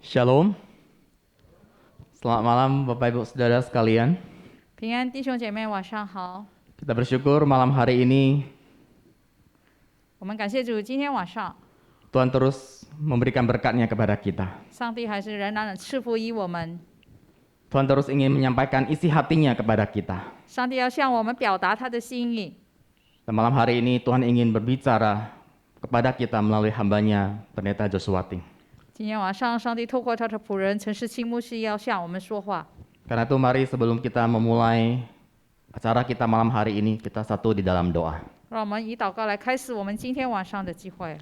Shalom. Selamat malam Bapak Ibu Saudara sekalian. 平安弟兄姐妹晚上好， Kita bersyukur malam hari ini 我们感谢主，今天晚上 Tuhan terus memberikan berkat-Nya kepada kita. 上帝还是仍然的赐福于我们， Tuhan terus ingin menyampaikan isi hati-Nya kepada kita. 上帝要向我们表达他的心意。 Dan malam hari ini Tuhan ingin berbicara kepada kita melalui hamba-Nya Pendeta Joshua Ting. 今天晚上，上帝透过他的仆人陈世清牧师要向我们说话。 Karena itu mari sebelum kita memulai acara kita malam hari ini, kita satu di dalam doa. 让我们以祷告来开始我们今天晚上的聚会。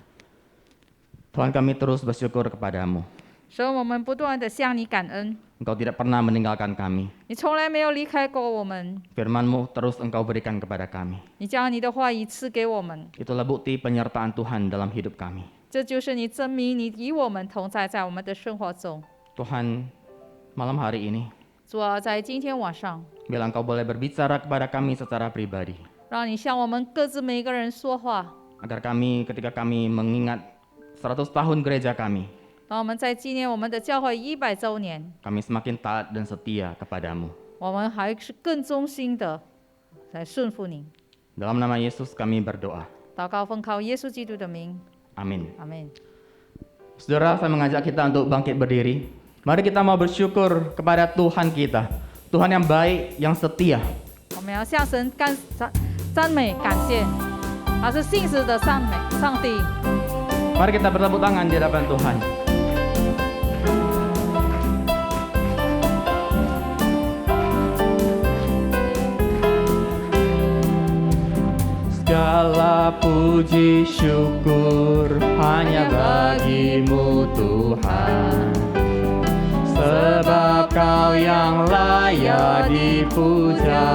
Tuhan, kami terus bersyukur kepadamu. 所以我们不断的向你感恩， Engkau tidak pernah meninggalkan kami. 你从来没有离开过我们， Firman-Mu terus Engkau berikan kepada kami. 你将你的话语赐给我们， Itulah bukti penyertaan Tuhan dalam hidup kami. 这就是你证明你与我们同在，在我们的生活中。 Tuhan, malam hari ini, 主啊，在今天晚上， bila Engkau boleh berbicara kepada kami secara pribadi, 让你向我们各自每一个人说话， agar kami ketika kami mengingat 100 tahun gereja kami, 让我们在纪念我们的教会100周年， kami semakin taat dan setia kepadamu. 我们还是更忠心的来顺服你。 Dalam nama Yesus kami berdoa. 祷告奉靠耶稣基督的名， Amin. 阿门。 Saudara, saya mengajak kita untuk bangkit berdiri. Mari kita mau bersyukur kepada Tuhan kita. Tuhan yang baik, yang setia. 我们要向神赞美感谢，他是信实的赞美上帝。 Mari kita bertepuk tangan di hadapan Tuhan. Segala puji syukur hanya bagimu Tuhan, sebab Kau yang layak dipuja.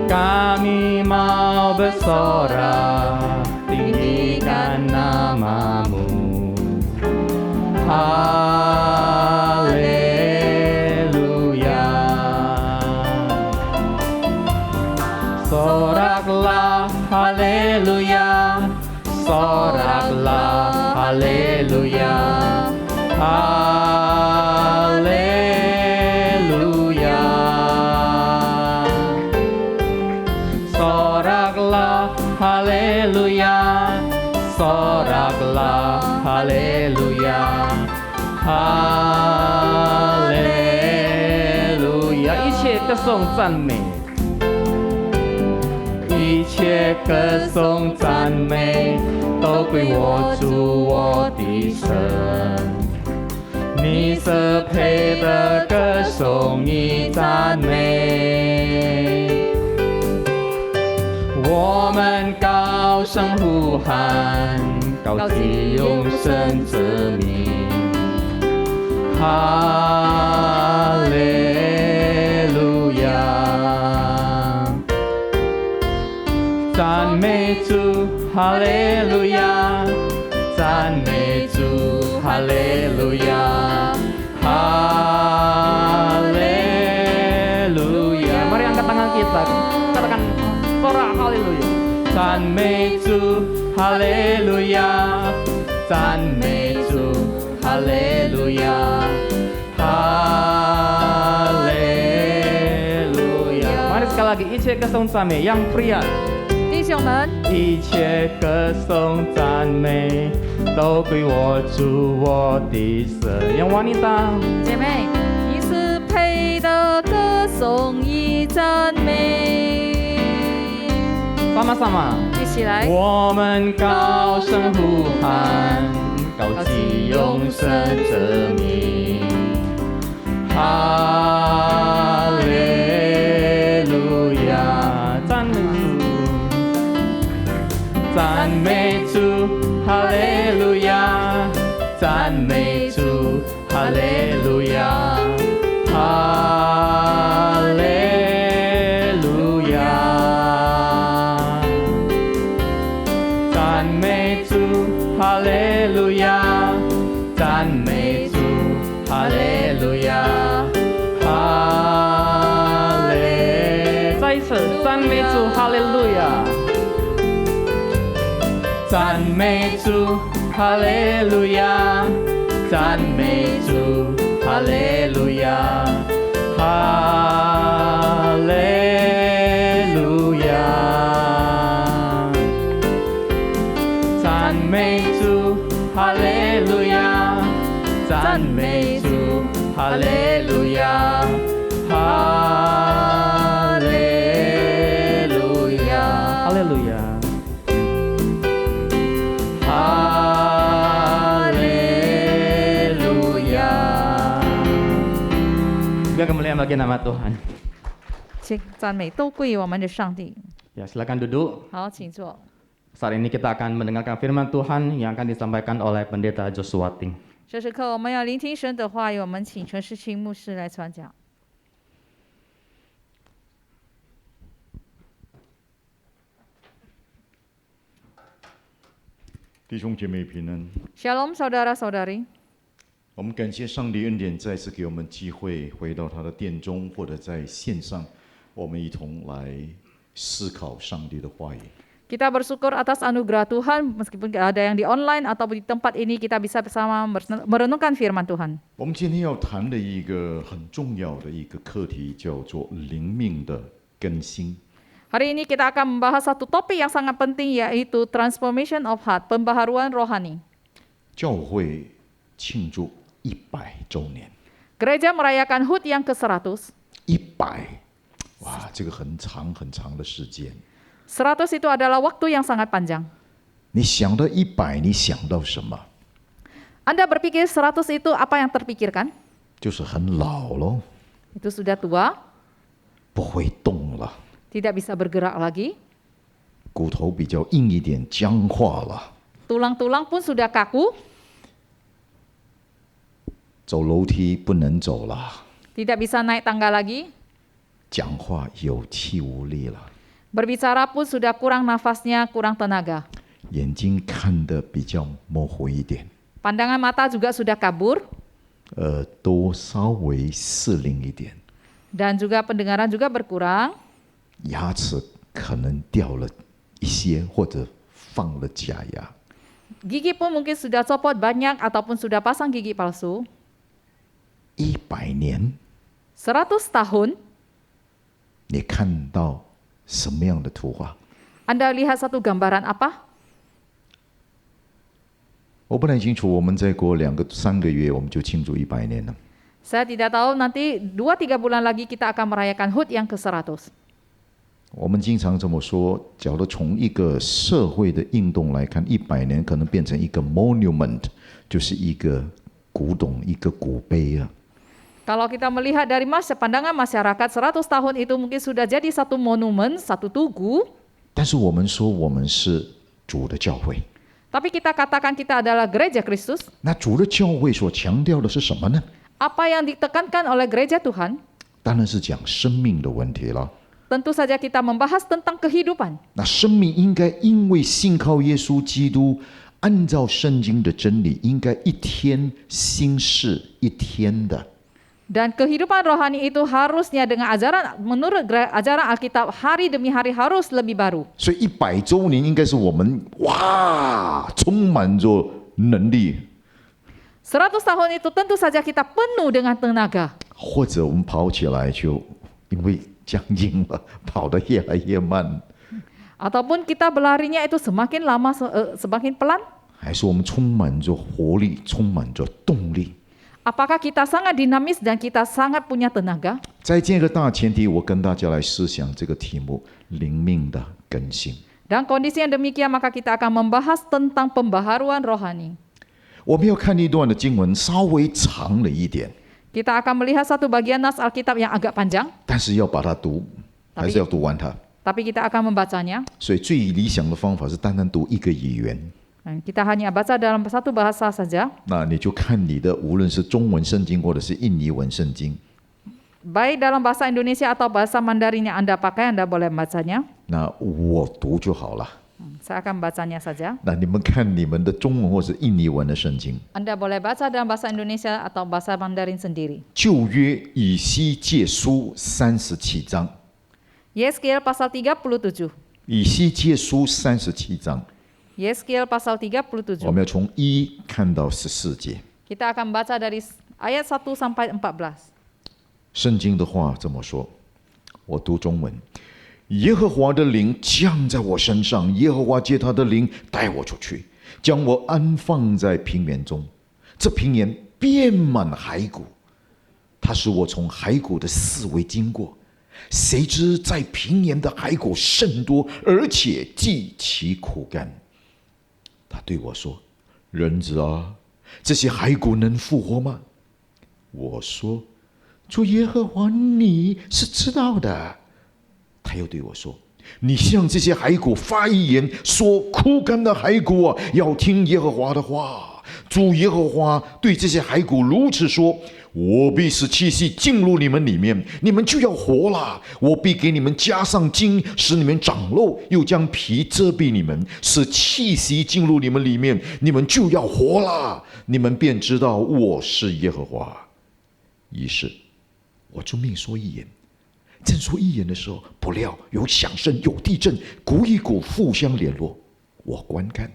Kami mau bersorak, tinggikan nama-Mu. Haleluya. Soraklah haleluya, soraklah haleluya, haleluya. Soraklah haleluya, soraklah haleluya, haleluya. 一切歌颂赞美，一切歌颂赞美都归我主我的神，你是配的歌颂与赞美。我们高声呼喊，高举永生之名，哈利路亚。赞美主，哈利路亚！赞美主，哈利路亚！哈利路亚！ Mari angkat tangan kita, katakan sorak haleluya. 赞美主，哈利路亚！赞美主，哈利路亚！哈利路亚！ Mari sekali lagi, 一切歌颂赞美yang pria。 弟兄们，一切歌颂赞美都归我主我的神。yang wanita， 姐妹，你是配的歌颂与赞美。 sama-sama， 一起来， 我们高声呼喊，高举永生之名，哈利路亚，赞美主。 赞美主，哈利路亚！赞美主，哈利路亚！哈利路亚！赞美主，哈利路亚！赞美主，哈利路亚！哈利，再一次赞美主，哈利路亚！ 赞美主，哈哈利路亚，赞美主，哈利路亚，哈利路亚，赞美主，哈利路亚，赞美主，哈利路亚，哈利路亚，哈利路亚。Kemuliaan bagi nama Tuhan. 赞美都归于我们的上帝。 Ya, silakan duduk. 好，请坐。 Saat ini kita akan mendengarkan firman Tuhan yang akan disampaikan oleh Pendeta Joshua Ting. 这时刻我们要聆听神的话语，我们请陈世清牧师来传讲。弟兄姐妹平安。 Shalom saudara-saudari. 我们感谢上帝恩典，再次给我们机会回到他的殿中，或者在线上，我们一同来思考上帝的话语。 Kita bersyukur atas anugerah Tuhan, meskipun ada yang di online atau di tempat ini kita bisa bersama merenungkan firman Tuhan. 我们今天要谈的一个很重要的一个课题，叫做灵命的更新。 Hari ini kita akan membahas satu topik yang sangat penting, yaitu transformation of heart, pembaharuan rohani. 教会庆祝100周年。 Gereja merayakan HUT yang ke-100. 100，哇，这个很长很长的时间。 100 itu adalah waktu yang sangat panjang. 你想到100，你想到什么？ Anda berpikir 100 itu apa yang terpikirkan? 就是很老咯， Itu sudah tua, 不会动了， tidak bisa bergerak lagi. 骨头比较硬一点，僵化了。 Tulang-tulang pun sudah kaku, 走楼梯不能走了， tidak bisa naik tangga lagi. 讲话有气无力了， Berbicara pun sudah kurang nafasnya, kurang tenaga. 眼睛看得比较模糊一点， Pandangan mata juga sudah kabur, 耳朵稍微失灵一点， dan juga pendengaran juga berkurang. 牙齿可能掉了一些，或者放了假牙。 Gigi pun mungkin sudah copot banyak ataupun sudah pasang gigi palsu. 100年， 100 tahun, 你看到什么样的图画？ Anda lihat satu gambaran apa? 我不太清楚。我们再过2个3个月，我们就庆祝100年了。 Saya tidak tahu, nanti 2-3 bulan lagi kita akan merayakan HUT yang ke-100. 我们经常这么说，假如从一个社会的运动来看，100年可能变成一个 monument， 就是一个古董、一个古碑啊。 Kalau kita melihat dari pandangan masyarakat, 100 tahun itu mungkin sudah jadi satu monumen, satu tugu. 但是我们说我们是主的教会， Tapi kita katakan kita adalah gereja Kristus. 那主的教会所强调的是什么呢？ Apa yang ditekankan oleh gereja Tuhan? 当然是讲生命的问题了。 Tentu saja kita membahas tentang kehidupan. 那生命应该因为信靠耶稣基督，按照圣经的真理，应该一天新事一天的。 Dan kehidupan rohani itu harusnya dengan ajaran, menurut ajaran Alkitab, hari demi hari harus lebih baru. 所以100周年应该是我们哇，充满着能力， 100 tahun itu tentu saja kita penuh dengan tenaga. 或者我们跑起来就因为僵硬了，跑得越来越慢。 Ataupun kita berlarinya itu semakin lama, semakin pelan. 还是我们充满着活力，充满着动力。 Apakah kita sangat dinamis dan kita sangat punya tenaga? 在这个大前提，我跟大家来思想这个题目：灵命的更新。 Dan kondisi yang demikian maka kita akan membahas tentang pembaharuan rohani. 我们要看一段的经文，稍微长了一点， Kita akan melihat satu bagian nas Alkitab yang agak panjang, 但是要把它读，还是要读完它。 tapi kita akan membacanya. 所以最理想的方法是单单读一个语言。 Kita hanya baca dalam satu bahasa saja. 那你就看你的，无论是中文圣经或者是印尼文圣经。 Baik dalam bahasa Indonesia atau bahasa Mandarin yang Anda pakai, Anda boleh membacanya. 那我读就好了。 Saya akan bacanya saja. 那你们看你们的中文或是印尼文的圣经。 Anda boleh baca dalam bahasa Indonesia atau bahasa Mandarin sendiri. 旧约以西结书37章， Yeskiel pasal 37. 以西结书37章。Yeskiel pasal 37. 我们要从1看到14节。 Kita akan baca dari ayat 1 sampai 14. 圣经的话这么说，我读中文。耶和华的灵降在我身上，耶和华借他的灵带我出去，将我安放在平原中。这平原遍满骸骨，他使我从骸骨的四围经过。谁知在平原的骸骨甚多，而且极其枯干。他对我说：“人子啊，这些骸骨能复活吗？”我说：“主耶和华，你是知道的。”他又对我说：“你向这些骸骨发一言，说枯干的骸骨啊，要听耶和华的话。主耶和华对这些骸骨如此说：我必使气息进入你们里面，你们就要活了。我必给你们加上筋，使你们长肉，又将皮遮蔽你们，使气息进入你们里面，你们就要活了。你们便知道我是耶和华。”于是，我就命说一言。正说一言的时候，不料有响声，有地震，骨与骨互相联络。我观看，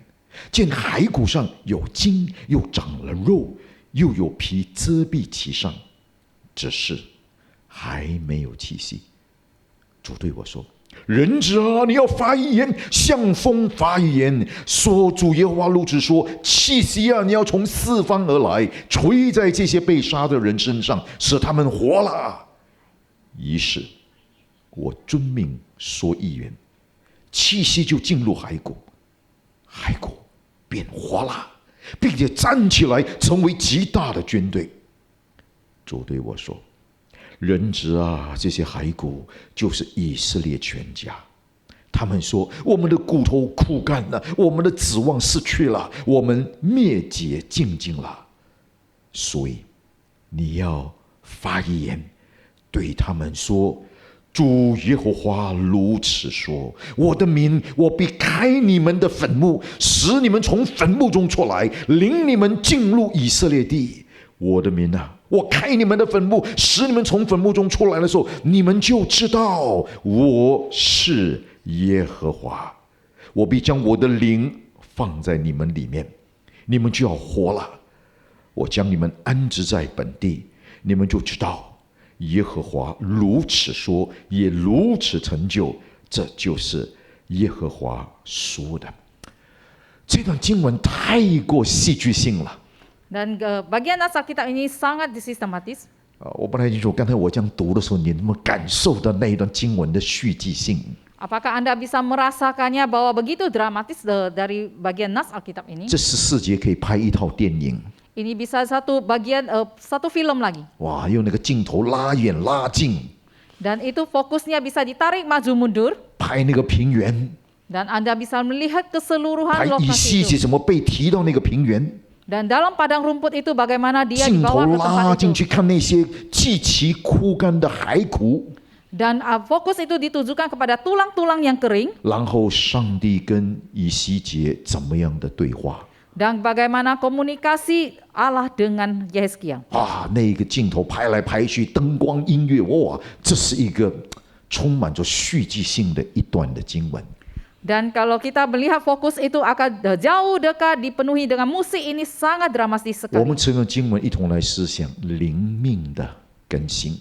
见骸骨上有筋，又长了肉，又有皮遮蔽其上，只是还没有气息。主对我说：“人子啊，你要发一言，向风发一言，说主耶和华如此说：气息啊，你要从四方而来，吹在这些被杀的人身上，使他们活了。”于是，我遵命说一言，气息就进入骸骨，骸骨便活了，并且站起来，成为极大的军队。主对我说：“人子啊，这些骸骨就是以色列全家。他们说：我们的骨头枯干了，我们的指望失去了，我们灭绝尽尽了。所以你要发一言，对他们说：主耶和华如此说：我的民，我必开你们的坟墓，使你们从坟墓中出来，领你们进入以色列地。我的民啊，我开你们的坟墓，使你们从坟墓中出来的时候，你们就知道我是耶和华。我必将我的灵放在你们里面，你们就要活了。我将你们安置在本地，你们就知道耶和华如此说，也如此成就。这就是耶和华说的。这段经文太过戏剧性了。 Dan bagian nas Alkitab ini sangat sistematis. 我不太清楚，刚才我这样读的时候，你能不能感受到那一段经文的戏剧性？ Apakah Anda bisa merasakannya bahwa begitu dramatis dari bagian nas Alkitab ini? 这14节可以拍一套电影。 Ini bisa satu film lagi. 哇，用那个镜头拉远拉近， Dan itu fokusnya bisa ditarik maju mundur. 拍那个平原， Dan Anda bisa melihat 拍 keseluruhan 以 lokasi 西 itu. 结怎么被提到那个平原， Dan dalam padang rumput itu bagaimana dia 镜头 dibawa ke 拉 tempat 进 itu. 去看那些极其枯干的骸骨， Dan fokus itu ditujukan kepada tulang-tulang yang kering. 然后上帝跟以西结怎么样的对话？ Dan bagaimana komunikasi Allah dengan Yeskiel. 啊，那个镜头拍来拍去，灯光音乐，哇，这是一个充满着戏剧性的一段的经文。 Dan kalau kita melihat fokus itu akan jauh dekat dipenuhi dengan musik, ini sangat dramatis 我 sekali. 们乘着经文一同来思想灵命的更新。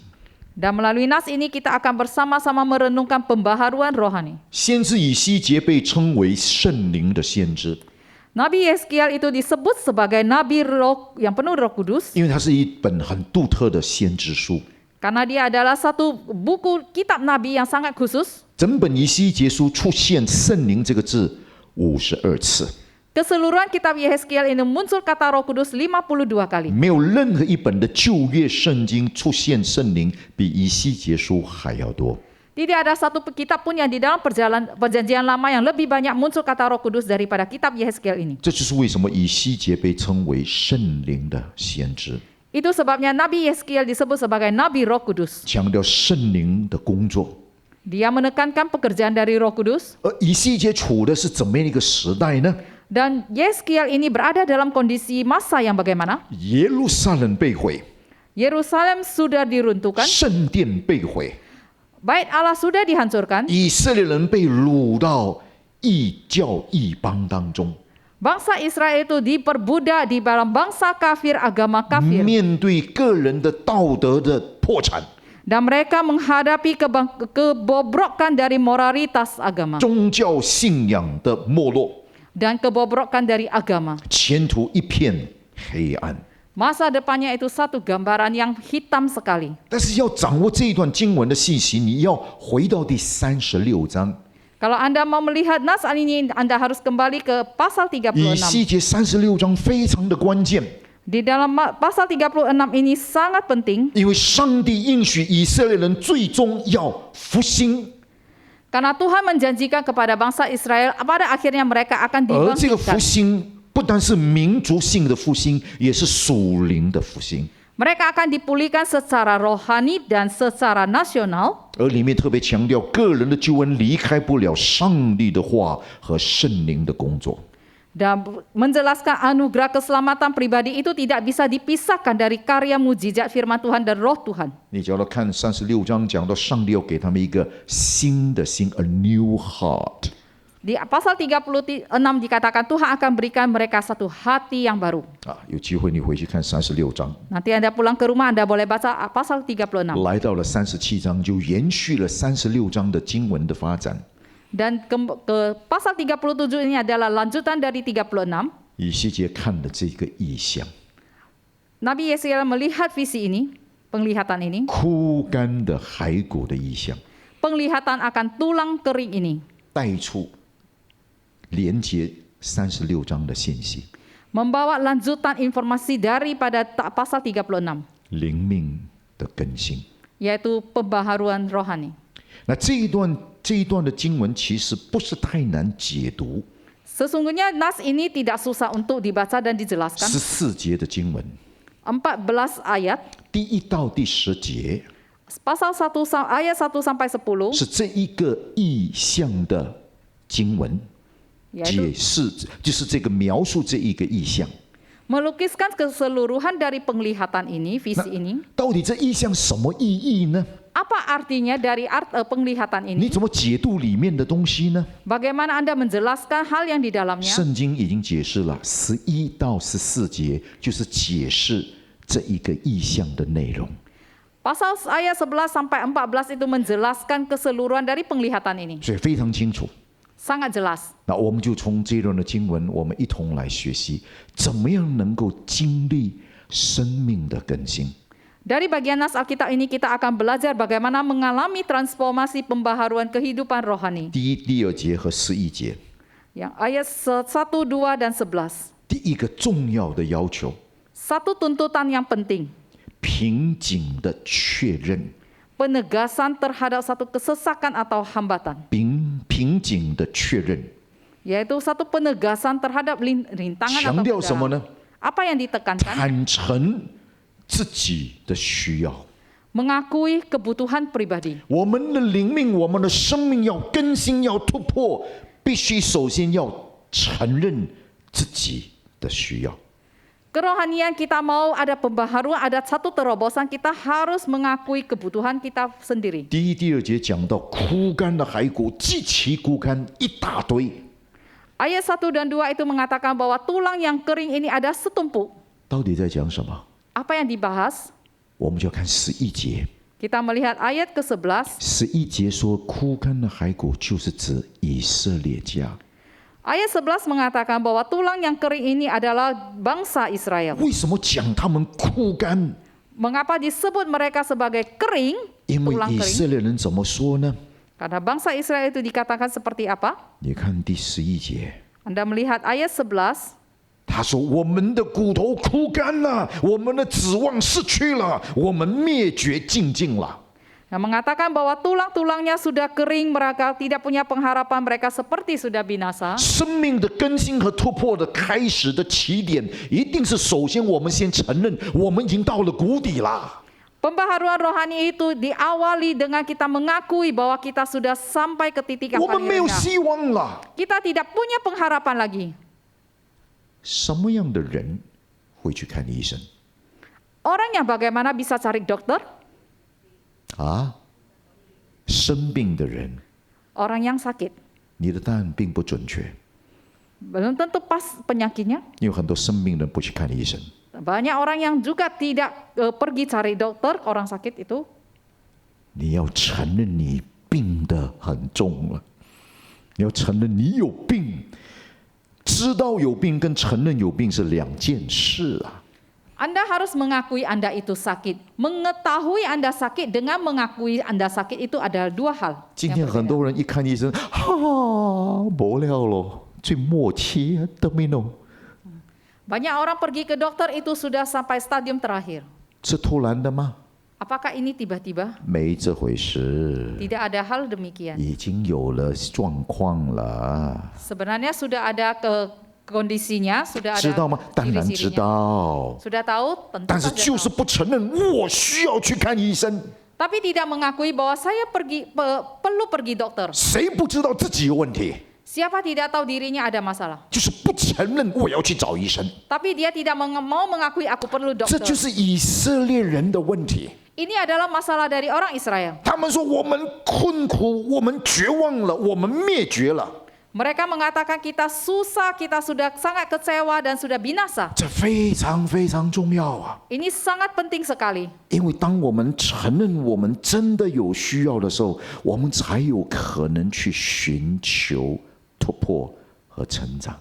Dan melalui nas ini kita akan bersama-sama merenungkan pembaharuan rohani. 先知以西结被称为圣灵的先知， Nabi Yeskiel itu disebut sebagai nabi roh yang penuh Roh Kudus 因为它是一本很独特的先知书。 karena dia adalah satu buku kitab nabi yang sangat khusus. 整本以西结书出现“圣灵”这个字52次， Keseluruhan kitab Yeskiel ini muncul kata Roh Kudus 52 kali. 没有任何一本的旧约圣经出现圣灵比以西结书还要多。 Tidak ada satu kitab pun yang di dalam perjanjian lama yang lebih banyak muncul kata Roh Kudus daripada kitab Yeskiel ini. 这就是为什么以西结被称为圣灵的先知， Itu sebabnya Nabi Yeskiel disebut sebagai Nabi Roh Kudus. 强调圣灵的工作。 Dia menekankan pekerjaan dari Roh Kudus. 而以西结处的是怎么样一个时代呢？ Dan Yeskiel ini berada dalam kondisi masa yang bagaimana? 耶路撒冷被毁， Yerusalem sudah diruntuhkan, 圣殿被毁， Bait Allah sudah dihancurkan, 以色列人被掳到异教异邦当中， Bangsa Israel itu diperbudak di dalam bangsa kafir, agama kafir. 面对个人的道德的破产， Dan mereka menghadapi kebobrokan dari moralitas agama 宗教信仰的没落， dan kebobrokan dari agama. 前途一片黑暗。 Masa depannya itu satu gambaran yang hitam sekali. 但是要掌握这一段经文的信息，你要回到第36章， Kalau Anda mau melihat nas ini, Anda harus kembali ke pasal 以 36. 西结36章非常的关键， Di dalam pasal 36 ini sangat penting 因为上帝应许以色列人最终要复兴， karena Tuhan menjanjikan kepada bangsa Israel pada akhirnya mereka akan 而这个复 dibangkitkan. 兴不单是民族性的复兴，也是属灵的复兴。 Mereka akan dipulihkan secara rohani dan secara nasional. 而里面特别强调，个人的救恩离开不了上帝的话和圣灵的工作。 Dan menjelaskan anugerah keselamatan pribadi itu tidak bisa dipisahkan dari karya mujizat firman Tuhan dan roh Tuhan. 你只要看36章，讲到上帝要给他们一个新的心 ，a new heart。 Di pasal 36 dikatakan Tuhan akan berikan mereka satu hati yang baru. 啊，有机会你回去看36章， Nanti Anda pulang ke rumah, Anda boleh baca pasal 36. 来到了37章，就延续了36章的经文的发展。 Dan ke pasal 37 ini adalah lanjutan dari 36. 以西结看了这个意象， Nabi Yesaya melihat visi ini, penglihatan ini, 枯干的骸骨的意象， penglihatan akan tulang kering ini, 带出连接36章的信息， membawa lanjutan informasi daripada pasal 36, 灵命的更新。 yaitu pembaharuan rohani. 那这一段的经文其实不是太难解读。 Sesungguhnya nas ini tidak susah untuk dibaca dan dijelaskan. 14节的经文， 14 ayat, 第1到第10节 pasal 1 ayat 1 sampai 10, 是这一个意象的经文， yaitu 解释就是这个描述这一个意象。 melukiskan keseluruhan dari penglihatan ini, visi ini. 到底这意象什么意义呢？ Apa artinya dari penglihatan 你 ini? 怎么解读里面的东西呢？ Bagaimana Anda menjelaskan hal yang di dalamnya? 圣经已经解释了11到14节，就是解释这一个意象的内容。 Pasal ayat 11 sampai 14 itu menjelaskan keseluruhan dari penglihatan ini. 所以非常清楚。 Sangat jelas. 那我们就从这段的经文，我们一同来学习，怎么样能够经历生命的更新。 Dari bagian nas Alkitab ini kita akan belajar bagaimana mengalami transformasi pembaharuan kehidupan rohani. 第1、第2节和11节， Yang ayat 1, 2, dan 11. 第一个重要的要求， Satu tuntutan yang penting, 瓶颈的确认， penegasan terhadap satu kesesakan atau hambatan. 瓶颈的确认， Yaitu satu penegasan terhadap rintangan 强 atau 调什么 kendala. 呢？ Apa yang ditekankan? 坦诚自己的需要。 Mengakui kebutuhan pribadi. 我们的灵命，我们的生命要更新，要突破，必须首先要承认自己的需要。 Kerohanian kita mau ada pembaharuan, ada satu terobosan, kita harus mengakui kebutuhan kita sendiri. 第1、第2节讲到枯干的骸骨，极其枯干，一大堆。 Ayat 1 dan 2 itu mengatakan bahwa tulang yang kering ini ada setumpuk. 到底在讲什么？ Apa yang dibahas? 我们就要看11节。 Kita melihat ayat ke-11. 11节说，枯干的骸骨就是指以色列家。 Ayat 11 mengatakan bahwa tulang yang kering ini adalah bangsa Israel. 为什么讲他们枯干？ Mengapa disebut mereka sebagai kering? 因为 Tulang 以 kering. 色列人怎么说呢？ Karena bangsa Israel itu dikatakan seperti apa? 你看第11节， Anda melihat ayat 11. 他说：“我们的骨头枯干了，我们的指望失去了，我们灭绝尽尽了。” Yang mengatakan bahwa tulang-tulangnya sudah kering, mereka tidak punya pengharapan, mereka seperti sudah binasa. 生命的更新和突破的开始的起点，一定是首先我们先承认，我们已经到了谷底了。 Pembaharuan rohani itu diawali dengan kita mengakui bahwa kita sudah sampai ke titik yang 我们 paling 没有 rendah. 希望了。 Kita tidak punya pengharapan lagi. 什么样的人会去看医生 Orang yang bagaimana bisa cari dokter? 啊？生病的人， Orang yang sakit. 你的答案并不准确， Belum tentu pas penyakitnya. 因为很多生病人不去看医生。 Banyak orang yang juga tidak pergi cari dokter, orang sakit itu. 你要承认你病得很重了，你要承认你有病，知道有病跟承认有病是两件事啊。 Anda harus mengakui Anda itu sakit. Mengetahui Anda sakit dengan mengakui Anda sakit itu adalah dua hal. 今天很多人一看医生，没了咯，最末期terminal， Banyak orang pergi ke dokter itu sudah sampai stadium terakhir. 是突然的吗？ Apakah ini tiba-tiba? 没这回事， Tidak ada hal demikian. 已经有了状况了， Sebenarnya sudah ada kondisinya, sudah 知道 ada 吗？当然知 ciri-cirinya. 道， Sudah tahu, tentu 但是 saja 就是 tahu. 不承认我需要去看医生。 Tapi tidak mengakui bahwa saya perlu pergi dokter. 谁不知道自己有问题？ Siapa tidak tahu dirinya ada masalah. 就是不承认我要去找医生， Tapi dia tidak mau mengakui aku perlu 这 dokter. 就是以色列人的问题。 Ini adalah masalah dari orang Israel. 他们说我们困苦，我们绝望了，我们灭绝了。 Mereka mengatakan kita susah, kita sudah sangat kecewa dan sudah binasa. 这非常非常重要啊！ Ini sangat penting sekali. 因为当我们承认我们真的有需要的时候，我们才有可能去寻求突破和成长。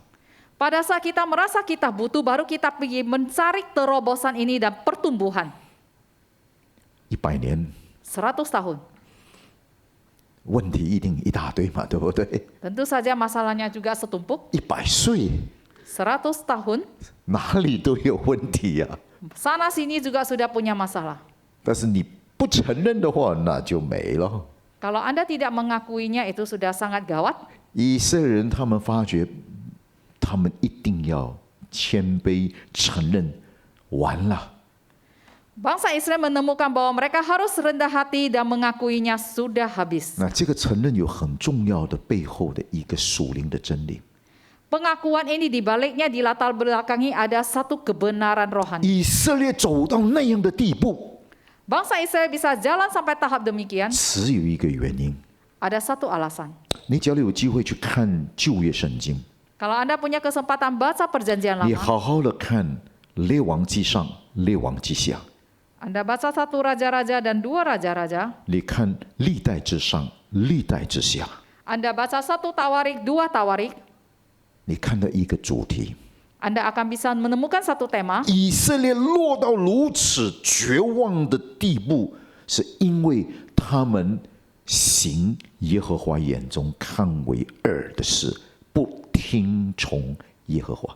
Pada saat kita merasa kita butuh, baru kita pergi mencari terobosan ini dan pertumbuhan. 100年， 100 tahun. 问题一定一大堆嘛，对不对？ Tentu saja masalahnya juga setumpuk. 100岁， 100 tahun, 哪里都有问题呀、 sana sini juga sudah punya masalah. 但是你不承认的话，那就没了。 Kalau Anda tidak mengakuinya itu sudah sangat gawat. 以色列人他们发觉，他们一定要谦卑承认，完了。 Bangsa Israel menemukan bahwa mereka harus rendah hati dan mengakuinya sudah habis. 那这个承认有很重要的背后的一个属灵的真理。 Pengakuan ini dibaliknya di latar belakangi ada satu kebenaran rohani. 以色列走到那样的地步， Bangsa Israel bisa jalan sampai tahap demikian, 只有一个原因。 ada satu alasan. 你只要有机会去看旧约圣经， Kalau Anda punya kesempatan baca perjanjian 你 lama, 好好的看列王记上、列王记下， Anda baca 1 Raja-Raja dan 2 Raja-Raja, 你看历代之上、历代之下， Anda baca 1 Tawarik, 2 Tawarik, 你看到一个主题： Anda akan bisa menemukan satu tema. 以色列落到如此绝望的地步，是因为他们行耶和华眼中看为恶的事，不听从耶和华。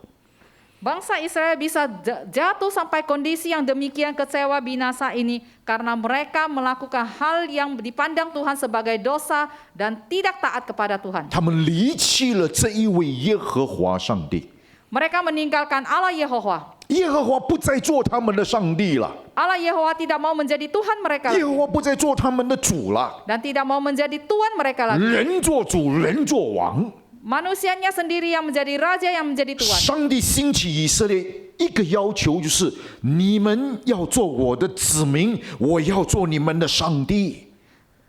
Bangsa Israel bisa jatuh sampai kondisi yang demikian kecewa binasa ini karena mereka melakukan hal yang dipandang Tuhan sebagai dosa dan tidak taat kepada Tuhan. 他们离弃了这一位耶和华上帝， Mereka meninggalkan Allah Yehovah. 耶和华不再做他们的上帝了， Allah Yehovah tidak mau menjadi Tuhan mereka 耶 lagi 和华不再做他们的主了， dan tidak mau menjadi Tuhan mereka lagi. 人做主，人做王。 Manusianya sendiri yang menjadi raja, yang menjadi Tuhan. 上帝兴起以色列，一个要求就是你们要做我的子民，我要做你们的上帝。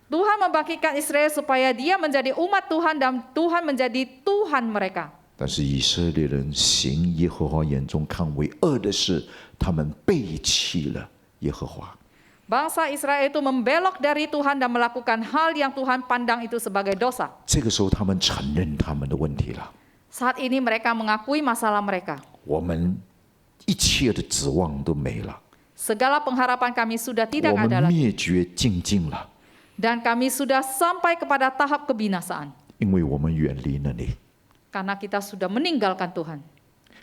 Tuhan membangkitkan Israel supaya dia menjadi umat Tuhan dan Tuhan menjadi Tuhan mereka. 但是以色列人行耶和华眼中看为恶的事，他们背弃了耶和华。 Bangsa Israel itu membelok dari Tuhan dan melakukan hal yang Tuhan pandang itu sebagai dosa. 这个时候，他们承认他们的问题了。 Saat ini mereka mengakui masalah mereka. 我们一切的指望都没了， Segala pengharapan kami sudah 我 tidak ada 们 lagi. 灭绝尽尽了， Dan kami sudah sampai kepada tahap kebinasaan. 因为我们远离了你。 Karena kita sudah meninggalkan Tuhan.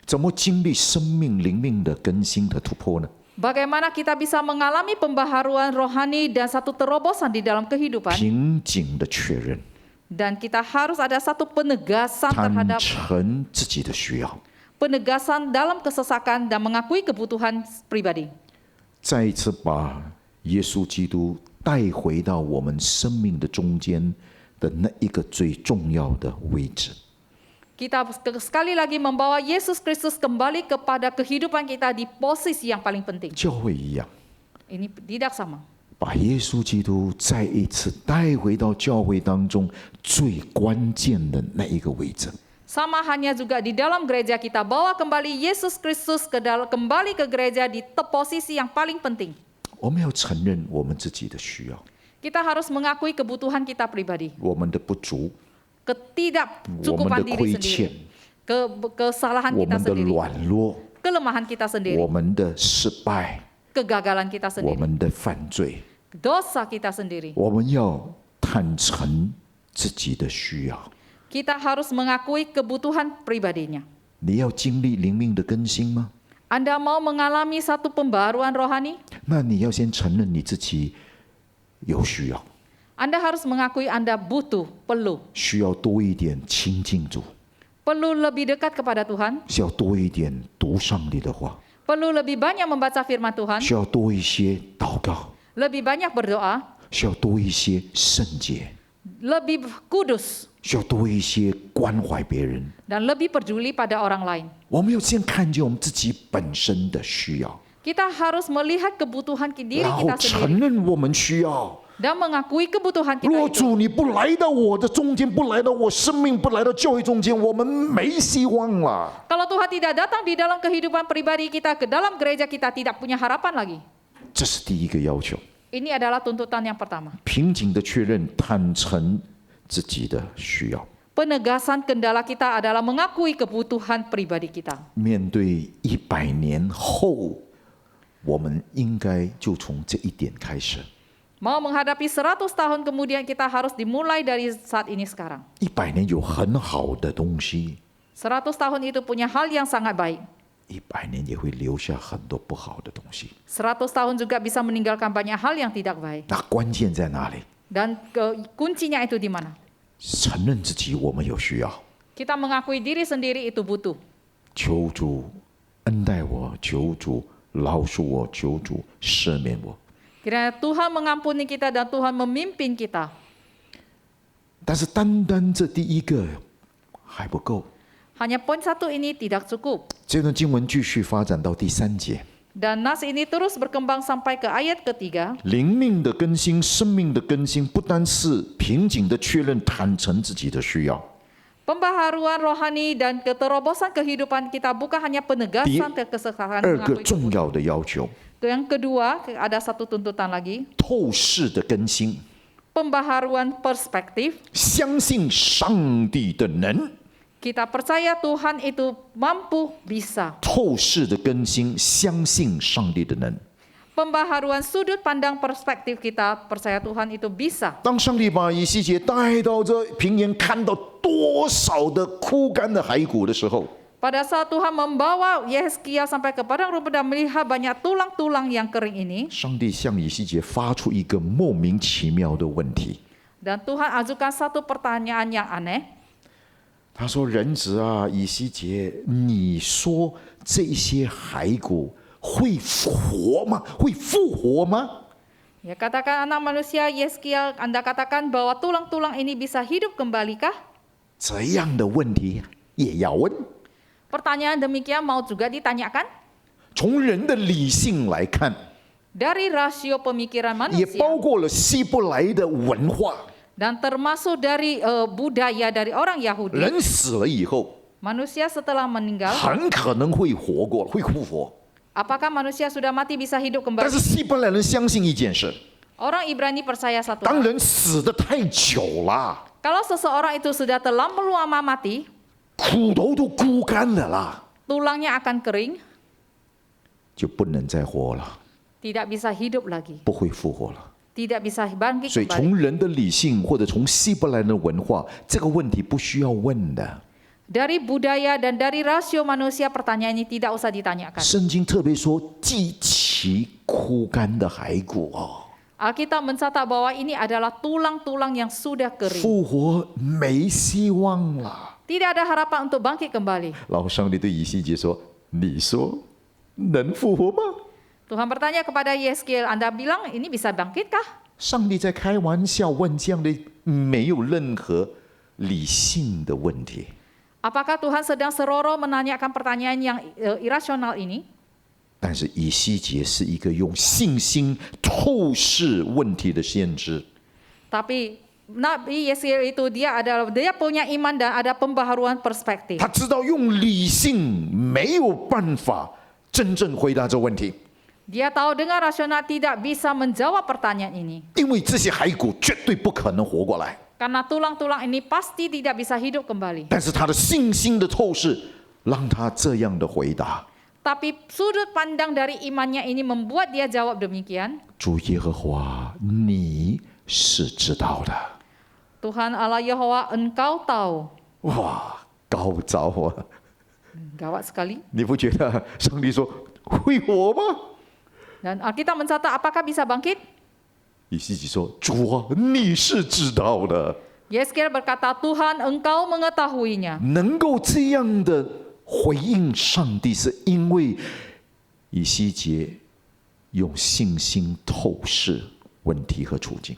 怎么经历生命灵命的更新和突破呢？ Bagaimana kita bisa mengalami pembaharuan rohani dan satu terobosan di dalam kehidupan. 紧紧的确认， Dan kita harus ada satu penegasan 坦 terhadap 诚自己的需要， penegasan dalam kesesakan dan mengakui kebutuhan pribadi. 再一次把耶稣基督带回到我们生命的中间的那一个最重要的位置。 Kita sekali lagi membawa Yesus Kristus kembali kepada kehidupan kita di posisi yang paling penting. 教会一样， Ini tidak sama. 把耶稣基督再一次带回到教会当中最关键的那一个位置。 Sama hanya juga di dalam gereja kita, bawa kembali Yesus Kristus kembali ke gereja di posisi yang paling penting. 我们要承认我们自己的需要， Kita harus mengakui kebutuhan kita pribadi, 我们的不足， ketidakcukupan diri sendiri, kesalahan 我 kita 们的 sendiri, 软弱， kelemahan kita 我 sendiri, 们的失败， kegagalan kita 我 sendiri, 们的犯罪， dosa kita sendiri. 我们要坦诚自己的需要。 Kita harus mengakui kebutuhan pribadinya. 你要经历灵命的更新吗？ Anda mau mengalami satu pembaruan rohani? 那你要先承认你自己有需要， Anda harus mengakui Anda butuh, perlu. 需要多一点亲近主， Perlu lebih dekat kepada Tuhan, 需要多一点读上帝的话， perlu lebih banyak membaca firman Tuhan, 需要多一些祷告， lebih banyak berdoa, 需要多一些圣洁， lebih kudus, 需要多一些关怀别人。 dan lebih peduli pada orang lain. 我们要先看见我们自己本身的需要， Kita harus melihat kebutuhan diri 然后 kita 承 sendiri 认我们需要。 dan mengakui kebutuhan kita 若 itu. 主你不来到我的中间，不来到我生命，不来到教会中间，我们没希望了。 Kalau Tuhan tidak datang di dalam kehidupan pribadi kita, ke dalam gereja kita tidak punya harapan lagi. 这是第一个要求， Ini adalah tuntutan yang pertama. 平静的确认、坦诚自己的需要。 Penegasan kendala kita adalah mengakui kebutuhan pribadi kita. 面对100年后，我们应该就从这一点开始。 Mau menghadapi 100 tahun kemudian, kita harus dimulai dari saat ini sekarang. 100年有很好的东西， 100 tahun itu punya hal yang sangat baik. 100年也会留下很多不好的东西。 100 tahun juga bisa meninggalkan banyak hal yang tidak baik. 那关键在哪里？ Dan kuncinya itu di mana? 承认自己我们有需要， Kita mengakui diri sendiri itu butuh. 求主恩待我，求主饶恕我，求主赦免我。 Kiranya Tuhan mengampuni kita dan Tuhan memimpin kita. 但是单单这第一个还不够。 Hanya poin satu ini tidak cukup. 这段经文继续发展到第3节， Dan nas ini terus berkembang sampai ke ayat ketiga. 灵命的更新、生命的更新，不单是平静的确认、坦诚自己的需要， Pembaharuan rohani dan keterobosan kehidupan kita bukan hanya penegasan kesesakan 二个 mengakui 重要的要求： Yang kedua, ada satu tuntutan lagi. 透视的更新， Pembaharuan perspektif. 相信上帝的能。 Kita percaya Tuhan itu mampu, bisa. 透视的更新，相信上帝的能。 Pembaharuan sudut pandang perspektif kita, percaya Tuhan itu bisa. 当上帝把以西结带到这平原，看到多少的枯干的骸骨的时候， Pada saat Tuhan membawa Yehezkiel sampai ke padang rumput dan melihat banyak tulang-tulang yang kering ini, 上帝向以西结发出一个莫名其妙的问题。 dan Tuhan ajukan satu pertanyaan yang aneh. 他说：“人子啊，以西结，你说这些骸骨会活吗？会复活吗？” Ya, katakan anak manusia Yehezkiel, Anda katakan bahwa tulang-tulang ini bisa hidup kembalikah? 这样的问题也要问。 Pertanyaan demikian mau juga ditanyakan? 从人的理性来看， Dari rasio pemikiran 也 manusia 包括了希伯来的文化。 dan termasuk dari budaya dari orang Yahudi. 人死了以后， Manusia setelah meninggal, 很可能会活过，会复活。 apakah manusia sudah mati bisa hidup 但 kembali? 是希伯来人相信一件事： Orang Ibrani percaya satu 当 hal. 人死得太久了， Kalau seseorang itu sudah terlalu lama mati, 骨头都枯干了啦， tulangnya akan kering, 就不能再活了， tidak bisa hidup lagi, 不会复活了。 tidak bisa bangkit 所以 kembali. 从人的理性或者从希伯来人的文化，这个问题不需要问的。 Dari budaya dan dari rasio manusia pertanyaan ini tidak usah ditanyakan. 圣经特别说极其枯干的骸骨哦， Alkitab mencatat bahwa ini adalah tulang-tulang yang sudah kering. 复活没希望了。 Tidak ada harapan untuk bangkit kembali. 然后上帝对以西结说：“你说能复活吗 Tuhan bertanya kepada Yehezkiel, Anda bilang ini bisa bangkitkah?？” 上帝在开玩笑问这样的没有任何理性的问题。 Apakah Tuhan sedang seroro menanyakan pertanyaan yang irasional ini? 但是以西结是一个用信心透视问题的先知。 Tapi Nabi Yeskiel itu dia punya iman dan ada pembaharuan perspektif. 他知道用理性没有办法真正回答这问题， Dia tahu dengan rasional tidak bisa menjawab pertanyaan ini. 因为这些骸骨绝对不可能活过来。 Karena tulang-tulang ini pasti tidak bisa hidup kembali. 但是他的信心的透视让他这样的回答： Tapi sudut pandang dari imannya ini membuat dia jawab demikian. 主耶和华，你是知道的。 Tuhan Allah Yehova, Engkau tahu. 哇，高招啊！ Gawat sekali. 你不觉得上帝说会活吗？ Dan Alkitab mencatat apakah bisa bangkit? 以西结说：主啊，你是知道的。 Yeskiel berkata, Tuhan Engkau mengetahuinya. 能够这样的回应上帝，是因为以西结用信心透视问题和处境。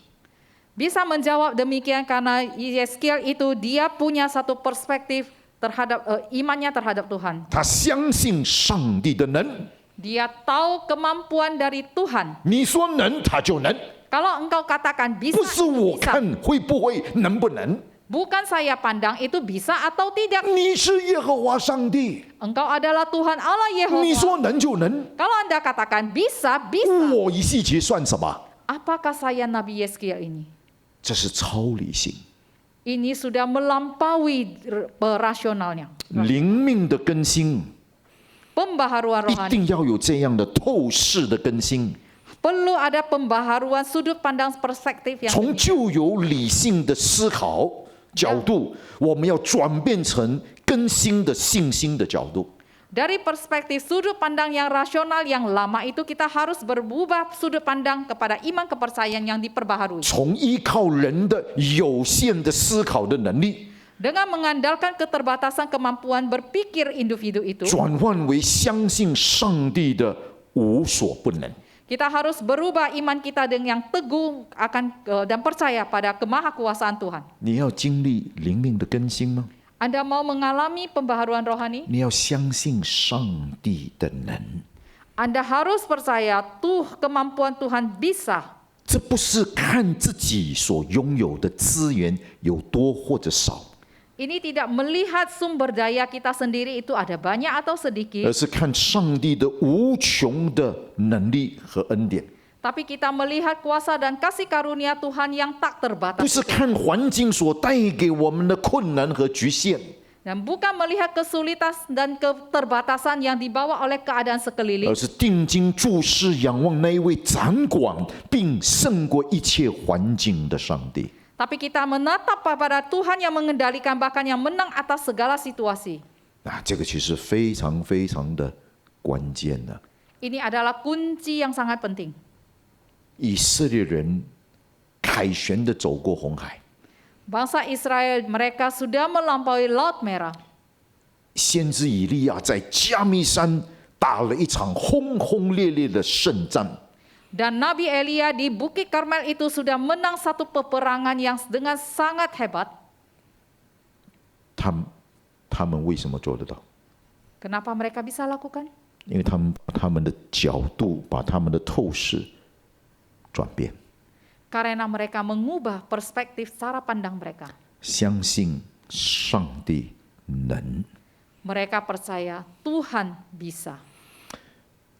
Bisa menjawab demikian karena Yeskiel itu dia punya satu perspektif terhadap imannya terhadap Tuhan. 他相信上帝的能， Dia tahu kemampuan dari Tuhan. 你说能，他就能， Kalau engkau katakan bisa, 不是 itu 我 bisa. 看会不会，能不能？ Bukan saya pandang itu bisa atau tidak. 你是耶和华上帝， Engkau adalah Tuhan Allah 你 Yehova. 说能就能。 Kalau Anda katakan bisa, bisa. 我以西结算什么？ Apakah saya Nabi Yeskiel ini? 这是超理性、 Ini sudah melampaui rasionalnya. 灵命的更新， Pembaharuan 一 rohani. 定要有这样的透视的更新。 Perlu ada pembaharuan sudut pandang perspektif yang 从旧有理性的思考角度，我们要转变成更新的信心的角度。 dari perspektif sudut pandang yang rasional yang lama itu kita harus berubah sudut pandang kepada iman kepercayaan yang diperbaharui. 从依靠人的有限的思考的能力， Dengan mengandalkan keterbatasan kemampuan berpikir individu itu, 转换为相信上帝的无所不能。 kita harus berubah iman kita dengan yang teguh akan dan percaya pada kemahakuasaan Tuhan. 你要经历灵命的更新吗？ Anda mau mengalami pembaharuan rohani? 你要相信上帝的能。 Anda harus percaya kemampuan Tuhan bisa. 这不是看自己所拥有的资源有多或者少， Ini tidak melihat sumber daya kita sendiri itu ada banyak atau 而 sedikit, 是看上帝的无穷的能力和恩典。 tapi kita melihat kuasa dan kasih karunia Tuhan yang tak 不 terbatas. 是看环境所带给我们的困难和局限， Dan bukan melihat kesulitan dan keterbatasan yang dibawa oleh keadaan 而 sekeliling, 是定睛注视仰望那一位掌管并胜过一切环境的上帝。 tapi kita menatap pada Tuhan yang mengendalikan bahkan yang menang atas segala situasi. 这个其实非常非常的关键的。 Ini adalah kunci yang sangat penting. 以色列人凯旋的走过红海， Bangsa Israel mereka sudah melampaui Laut Merah. 先知以利亚在加密山打了一场轰轰烈烈的胜战。 Dan Nabi Elia di Bukit Karmel itu sudah menang satu peperangan yang dengan sangat hebat. 他们为什么做得到？ Kenapa mereka bisa lakukan? 因为他们把他们的角度，把他们的透视转变， Karena mereka mengubah perspektif cara pandang mereka. 相信上帝能。 Mereka percaya Tuhan bisa.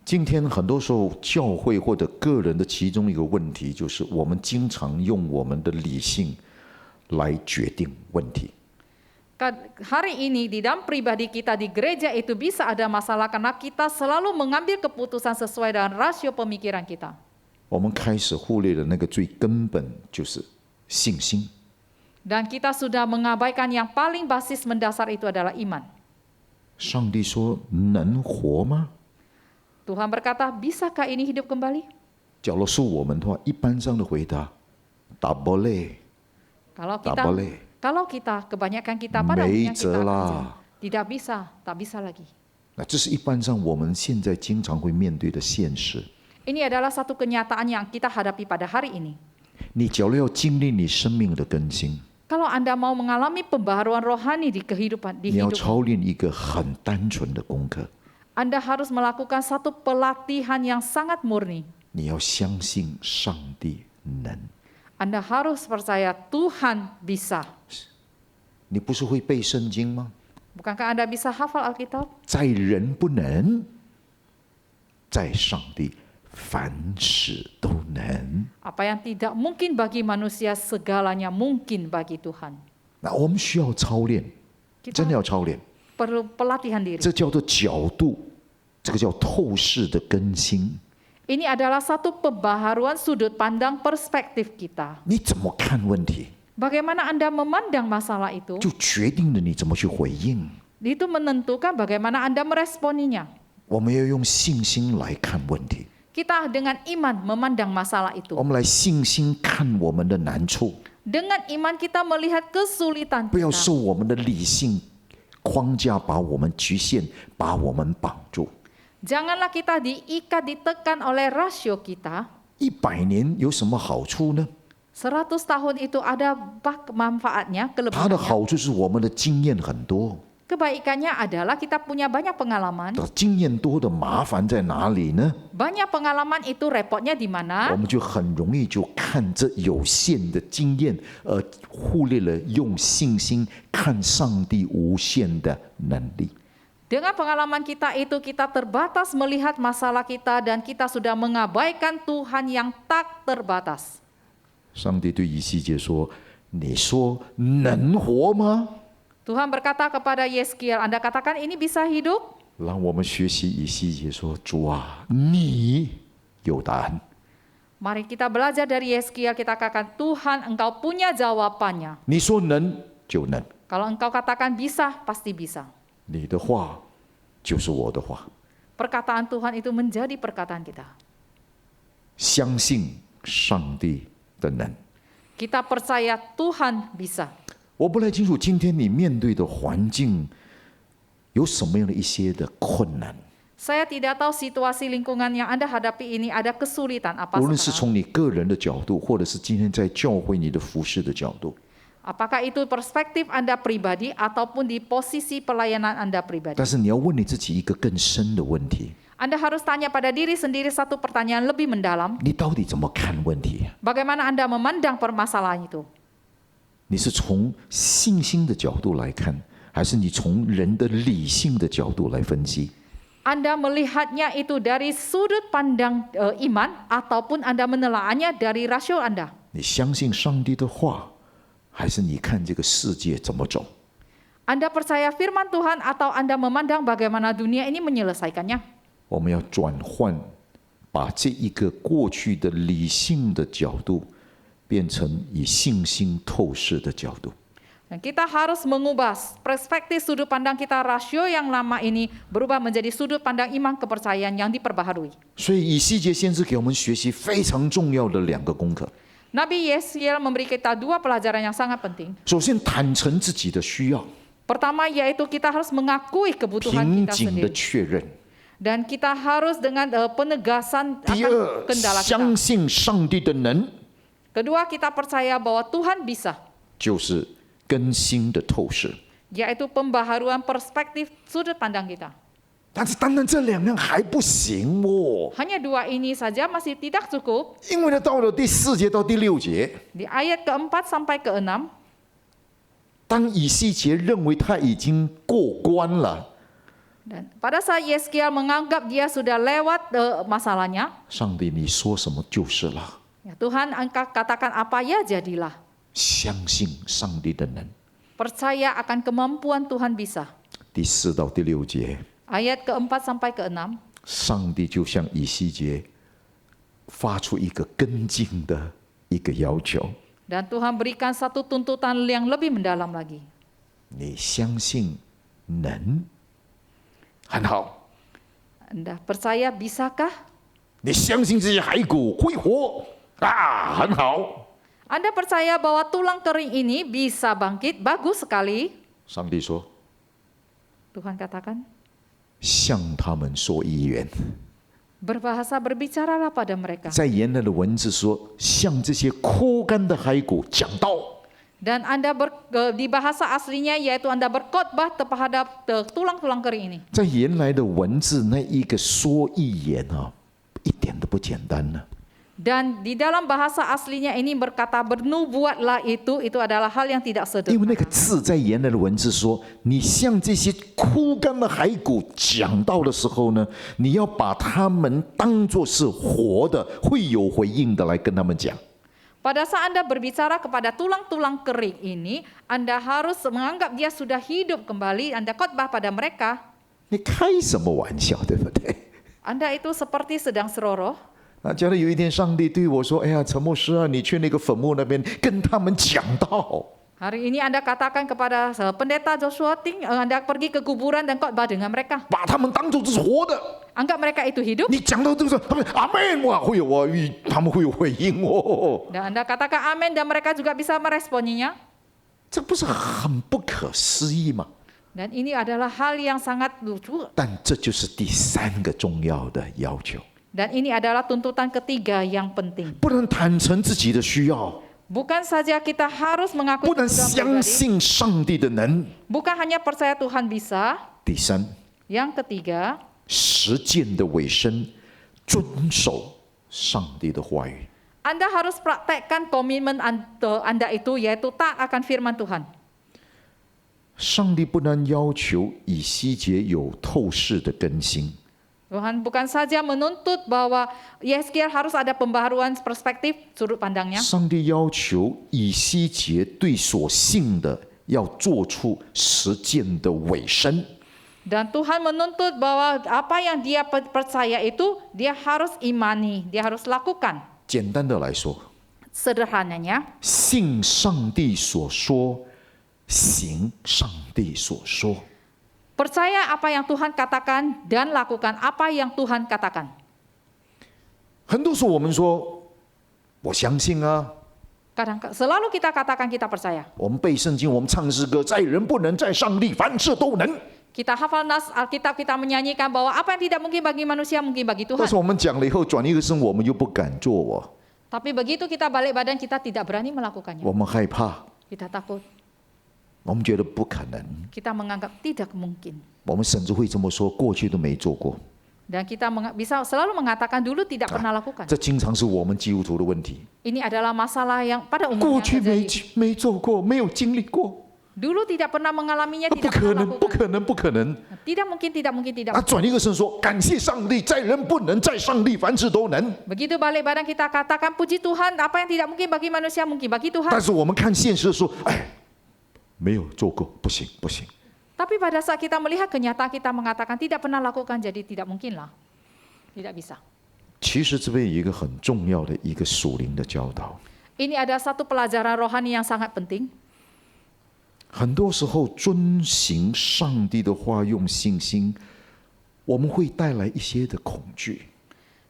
今天很多时候，教会或者个人的其中一个问题，就是我们经常用我们的理性来决定问题。 Hari ini di dalam pribadi kita di gereja itu bisa ada masalah karena kita selalu mengambil keputusan sesuai dengan rasio pemikiran kita. 我们开始忽略了那个最根本，就是信心。 Dan kita sudah mengabaikan yang paling basis mendasar itu adalah iman. 上帝说：“能活吗？” Tuhan berkata, bisakah ini hidup kembali? 假如是我们的话，一般上的回答：“tak boleh， tak boleh。” Kalau kita, kebanyakan kita pada umumnya kita 没辙啦。 akan tidak bisa, tak bisa lagi. 那这是一般上我们现在经常会面对的现实。 Ini adalah satu kenyataan yang kita hadapi pada hari ini. 你假如要经历你生命的更新， Kalau Anda mau mengalami pembaharuan rohani di kehidupan, 你 di 要 hidup, 操练一个很单纯的功课， Anda harus melakukan satu pelatihan yang sangat murni. 你要相信上帝能。 Anda harus percaya Tuhan bisa. 你不是会背圣经吗？ Bukankah Anda bisa hafal Alkitab? 在人不能，在上帝凡事都能。 Apa yang tidak mungkin bagi manusia, segalanya mungkin bagi Tuhan. 那我们需要操练， Kita 真的要操练。 perlu pelatihan diri. 这叫做角度，这个叫透视的更新。 Ini adalah satu pembaharuan sudut pandang perspektif kita. 你怎么看问题， Bagaimana Anda memandang masalah itu, 就决定了你怎么去回应。 itu menentukan bagaimana Anda meresponinya. 我们要用信心来看问题， Kita dengan iman memandang masalah itu. 我们来信心看我们的难处， Dengan iman kita melihat kesulitan 不要 kita. 受我们的理性框架把我们局限，把我们绑住。 Janganlah kita diikat, ditekan oleh rasio kita. 100年有什么好处呢？ 100 tahun itu ada manfaatnya, 它的 kelebihannya. 好处是我们的经验很多， Kebaikannya adalah kita punya banyak pengalaman. 经验多的麻烦在哪里呢？ Banyak pengalaman itu repotnya di 我 mana? 们就很容易就看这有限的经验，忽略了用信心看上帝无限的能力。 Dengan pengalaman kita itu kita terbatas melihat masalah kita dan kita sudah mengabaikan Tuhan yang tak terbatas. 上帝对以西结说：“你说能活吗 Tuhan berkata kepada Yeskiel, Anda katakan ini bisa hidup?？” 让我们学习以西结说：“主啊，你有答案。 Mari kita belajar dari Yeskiel, kita katakan Tuhan engkau punya jawabannya. 你说能就能， Kalau engkau katakan bisa, pasti bisa. 你的话就是我的话。 Perkataan Tuhan itu menjadi perkataan kita. 相信上帝的能。 Kita percaya Tuhan bisa. 我不太清楚今天你面对的环境有什么样的一些的困难， Saya tidak tahu situasi lingkungan yang Anda hadapi ini ada kesulitan apa 无论是 sekarang. 从你个人的角度，或者是今天在教会你的服侍的角度。 Apakah itu perspektif Anda pribadi ataupun di posisi pelayanan Anda pribadi. 但是你要问你自己一个更深的问题： Anda harus tanya pada diri sendiri satu pertanyaan lebih mendalam. 你到底怎么看问题？ Bagaimana Anda memandang permasalahan itu? 你是从信心的角度来看，还是你从人的理性的角度来分析？ Anda melihatnya itu dari sudut pandang iman ataupun Anda menelaahnya dari rasio Anda. 你相信上帝的话，还是你看这个世界怎么走？ Anda percaya firman Tuhan atau Anda memandang bagaimana dunia ini menyelesaikannya? 我们要转换，把这一个过去的理性的角度，变成以信心透视的角度。 Dan kita harus mengubah perspektif sudut pandang kita rasio yang lama ini berubah menjadi sudut pandang iman kepercayaan yang diperbaharui. 所以以西结先知给我们学习非常重要的2个功课。 Nabi Yeskiel memberi kita 2 pelajaran yang sangat penting. 首先，坦诚自己的需要， Pertama yaitu kita harus mengakui kebutuhan 平 kita 静的 sendiri. 确认。 Dan kita harus dengan penegasan 第 akan 二， kendala 相 kita. 信上帝的能， Kedua, kita percaya bahwa Tuhan bisa, 就是更新的透视。 yaitu pembaharuan perspektif sudut pandang kita. 但是，单单这2样还不行哦， Hanya 2 ini saja masih tidak cukup. 因为呢，到了第4节到第6节， Di ayat ke-4 sampai ke-6, 当以西结认为他已经过关了， dan pada saat Yeskiel menganggap dia sudah lewat masalahnya, 上帝你说什么就是了。 ya Tuhan engkau katakan apa ya jadilah. 相信上帝的能。 Percaya akan kemampuan Tuhan bisa. 第4到第6节， Ayat ke-4 sampai ke-6, 上帝就向以西结发出一个跟进的一个要求： dan Tuhan berikan satu tuntutan yang lebih mendalam lagi. 你相信能，很好； Anda percaya bisakah? 你相信这些骸骨会活啊，很好。 Anda percaya bahwa tulang kering ini bisa bangkit? Bagus sekali. 上帝说： Tuhan katakan, 向他们说预言。 berbahasa berbicaralah pada mereka. 在原来的文字说，向这些枯干的骸骨讲道。Dan di bahasa aslinya yaitu Anda berkhotbah terhadap tulang-tulang kering ini. 在原来的文字那一个说预言啊，一点都不简单呢。 Dan di dalam bahasa aslinya ini berkata bernubuatlah itu adalah hal yang tidak 因为那 sederhana. 个字在原来的文字说，你向这些枯干的骸骨讲道的时候呢，你要把他们当作是活的，会有回应的来跟他们讲。 Pada saat Anda berbicara kepada tulang-tulang kering ini, Anda harus menganggap dia sudah hidup kembali. Anda khotbah pada mereka. 你开什么玩笑，对不对？ Anda itu seperti sedang seroroh. 啊，假如有一天上帝对我说：“哎呀，陈牧师啊，你去那个坟墓那边跟他们讲道。” Hari ini Anda katakan kepada pendeta Joshua Ting, Anda pergi ke kuburan dan khotbah dengan mereka. 把他们当作是活的， Anggap mereka itu hidup. 你讲到这个，他们阿门哇，会有啊，他们会有回应哦。 Dan Anda katakan amin dan mereka juga bisa meresponinya. 这不是很不可思议吗？ Dan ini adalah hal yang sangat lucu. 但这就是第三个重要的要求， Dan ini adalah tuntutan ketiga yang penting. 不能坦诚自己的需要， Bukan saja kita harus mengakui 不能 kebutuhan 相 pribadi, 信上帝的能。 bukan hanya percaya Tuhan bisa. 第三， Yang ketiga, 实践的尾声，遵守上帝的话语。 Anda harus praktekkan komitmen Anda itu, yaitu taat akan firman Tuhan. 上帝不但要求以西结有透视的更新， Tuhan bukan saja menuntut bahwa Yeskiel harus ada pembaharuan perspektif sudut pandangnya. 上帝要求以西结对所信的要做出实践的尾声。 Dan Tuhan menuntut bahwa apa yang dia percaya itu dia harus imani, dia harus lakukan. 简单的来说， Sederhananya, 信上帝所说，行上帝所说。 percaya apa yang Tuhan katakan dan lakukan apa yang Tuhan katakan. 很多时候我们说，我相信啊， Selalu kita katakan kita percaya. 我们背圣经，我们唱诗歌，在人不能，在上帝凡事都能。 Kita hafal nas Alkitab, kita menyanyikan bahwa apa yang tidak mungkin bagi manusia mungkin bagi 但 Tuhan. 是我们讲了以后，转一个身，我们又不敢做哦， Tapi begitu kita balik badan kita tidak berani melakukannya. 我们害怕， Kita takut, 我们觉得不可能， kita menganggap tidak mungkin. 我们甚至会这么说：过去都没做过。 Dan kita bisa selalu mengatakan dulu tidak pernah lakukan. 这经常是我们基督徒的问题。 Ini adalah masalah yang pada 过 umumnya 去 terjadi. 没做过，没有经历过， Dulu tidak pernah mengalaminya, 不 tidak 可 pernah 能，不 lakukan. 可能，不可能。 Tidak mungkin, tidak mungkin, tidak 啊， mungkin. 转一个身说：感谢上帝，在人不能，在上帝凡事都能。 Begitu balik badan kita katakan puji Tuhan, apa yang tidak mungkin bagi manusia mungkin bagi 但 Tuhan. 是我们看现实的时候，哎，没有做过，不行，不行。 Tapi pada saat kita melihat kenyataan kita mengatakan tidak pernah lakukan, jadi tidak mungkin lah. Tidak bisa. 其实这边有一个很重要的一个属灵的教导。 Ini ada satu pelajaran rohani yang sangat penting. 很多时候遵行上帝的话，用信心，我们会带来一些的恐惧。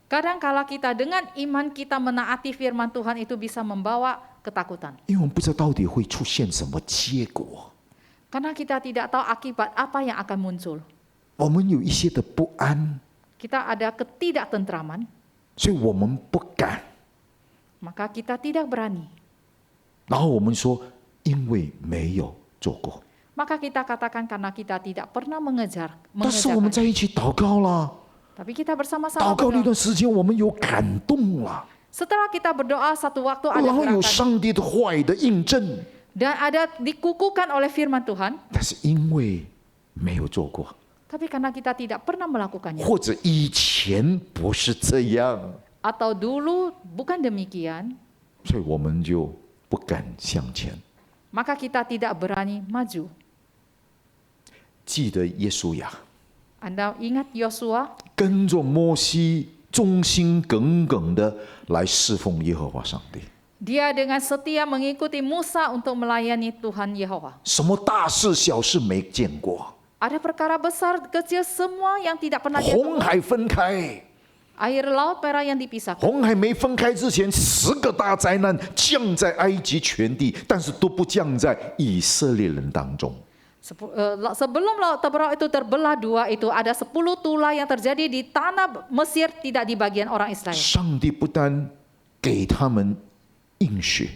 Kadang kala kita dengan iman kita menaati firman Tuhan itu bisa membawa ketakutan. 因为我们不知道到底会出现什么结果， Karena kita tidak tahu akibat apa yang akan muncul. 我们有一些的不安， Kita ada ketidaktentraman, 所以我们不敢。 maka kita tidak berani. 然后我们说，因为没有做过。 Maka kita katakan karena kita tidak pernah 但是我们 mengejarkan. 在一起祷告了， Tapi kita 祷 bersama-sama 告那 berdoa. 段时间，我们有感动了， Setelah kita berdoa satu waktu ada 然后有 gerakan 上帝的话语的印证。 dan ada dikukuhkan oleh firman Tuhan. 但是因为没有做过， Tapi karena kita tidak pernah melakukannya. 或者以前不是这样， Atau dulu bukan demikian, 所以我们就不敢向前。 maka kita tidak berani maju. 记得耶稣呀， Anda ingat Yosua? 跟着摩西，忠心耿耿的来侍奉耶和华上帝。 Dia dengan setia mengikuti Musa untuk melayani Tuhan Yehova. 什么大事小事没见过， Ada perkara besar, kecil, semua yang tidak pernah dia 红 temui. 海分开， Air laut merah yang dipisahkan. 红海没分开之前，10个大灾难降在埃及全地，但是都不降在以色列人当中。 Sebelum laut terbelah itu terbelah dua itu ada 10 tulah yang terjadi di tanah Mesir, tidak di bagian orang Israel. 上帝不单给他们应许，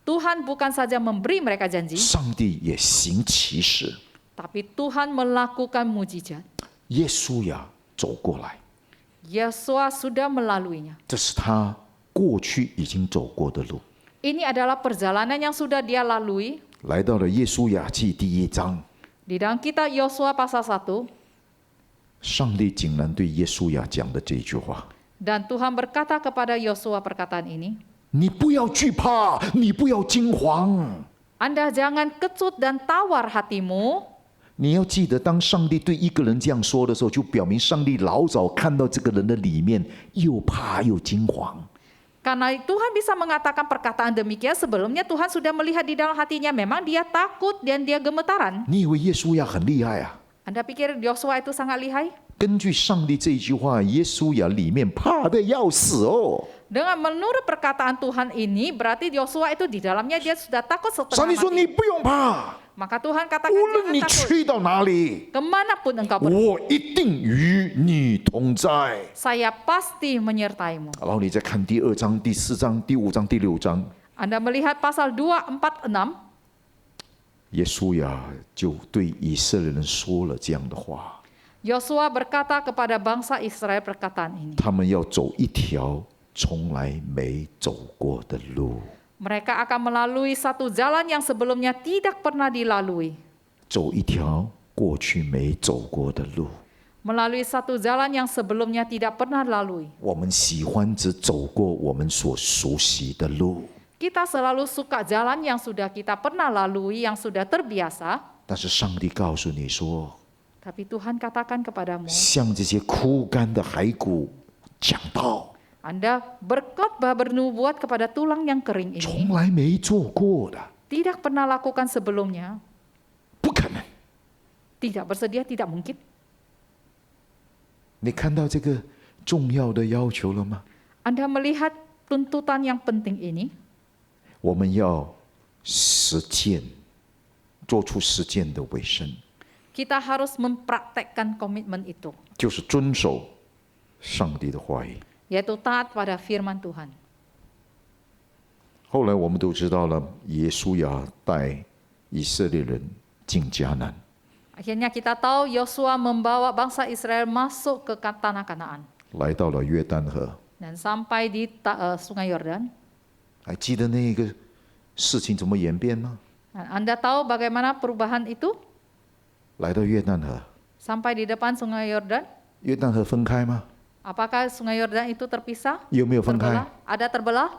Tuhan bukan saja memberi mereka janji, 上帝也行奇事。 tapi Tuhan melakukan mujizat. 耶稣呀走过来， Yesua sudah melaluinya. 这是他过去已经走过的路。 Ini adalah perjalanan yang sudah dia lalui. 来到了耶稣雅记第1章， Di dalam kitab Yosua pasal 1, 上帝竟然对耶稣雅讲的这一句话： dan Tuhan berkata kepada Yosua perkataan ini, 你不要惧怕，你不要惊惶。 Anda jangan kecut dan tawar hatimu. 你要记得，当上帝对一个人这样说的时候，就表明上帝老早看到这个人的里面又怕又惊惶。 Karena Tuhan bisa mengatakan perkataan demikian, sebelumnya Tuhan sudah melihat di dalam hatinya, memang dia takut dan dia gemetaran. 你以为耶稣雅很厉害啊？ Anda pikir Yosua itu sangat lihai? 根据上帝这一句话，耶稣雅里面怕得要死哦。 Dengan menurut perkataan Tuhan ini, berarti Yosua itu di dalamnya dia sudah takut 上 setengah 帝说：“你 mati. 不用怕， Maka Tuhan katakan 无论 jangan 你 takut. 去到哪里， Kemanapun engkau pergi, 我一定与你同在。” saya pasti menyertaimu. 然后你再看第2章、第4章、第5章、第6章， Anda melihat pasal 2, 4, 6, 耶稣呀就对以色列人说了这样的话： Yosua berkata kepada bangsa Israel perkataan ini. 他们要走一条从来没走过的路， Mereka akan melalui satu jalan yang sebelumnya tidak pernah dilalui. 走一条过去没走过的路。 Melalui satu jalan yang sebelumnya tidak pernah lalui. 我们喜欢只走过我们所熟悉的路， Kita selalu suka jalan yang sudah kita pernah lalui, yang sudah terbiasa. 但是上帝告诉你说， Tapi Tuhan katakan kepadamu, 向这些枯干的骸骨讲道， Anda berkhotbah bernubuat kepada tulang yang kering 从 ini. 来没做过的， Tidak pernah lakukan sebelumnya. 不可能。 Tidak bersedia, tidak mungkin. 你看到这个重要的要求了吗？ Anda melihat tuntutan yang penting ini. 我们要实践，做出实践的尾声， Kita harus mempraktekkan komitmen itu, 就是遵守上帝的话语。 yaitu taat pada firman Tuhan. 后来我们都知道了，耶稣呀带以色列人进迦南， Akhirnya kita tahu Yosua membawa bangsa Israel masuk ke tanah Kanaan 来到了约旦河。 dan sampai di Sungai Yordan. 还记得那个事情怎么演变吗？ Dan Anda tahu bagaimana perubahan itu 来到约旦河， sampai di depan Sungai Yordan? 约旦河分开吗？ Apakah Sungai Yordan itu terpisah? 有没有分开 Terbelah?？Ada terbelah?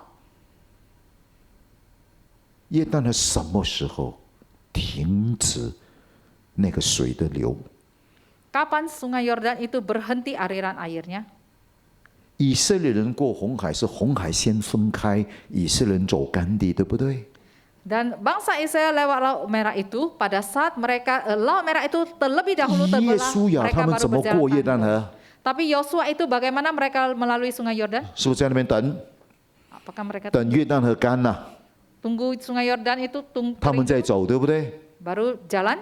约旦河什么时候停止那个水的流？ Kapan Sungai Yordan itu berhenti aliran airnya? 以色列人过红海是红海先分开，以色列人走干地，对不对？ Dan bangsa Israel lewat Laut Merah itu, pada saat mereka Laut Merah itu terlebih dahulu 耶 terbelah, 稣呀， mereka 他们 baru 怎么过约旦 berjalan. 河？ Tapi Yosua itu bagaimana mereka melalui Sungai Yordan? 是不是在那边等 Apakah mereka 等约旦河干了、 tunggu Sungai Yordan itu 他们再走，对不对？ baru jalan?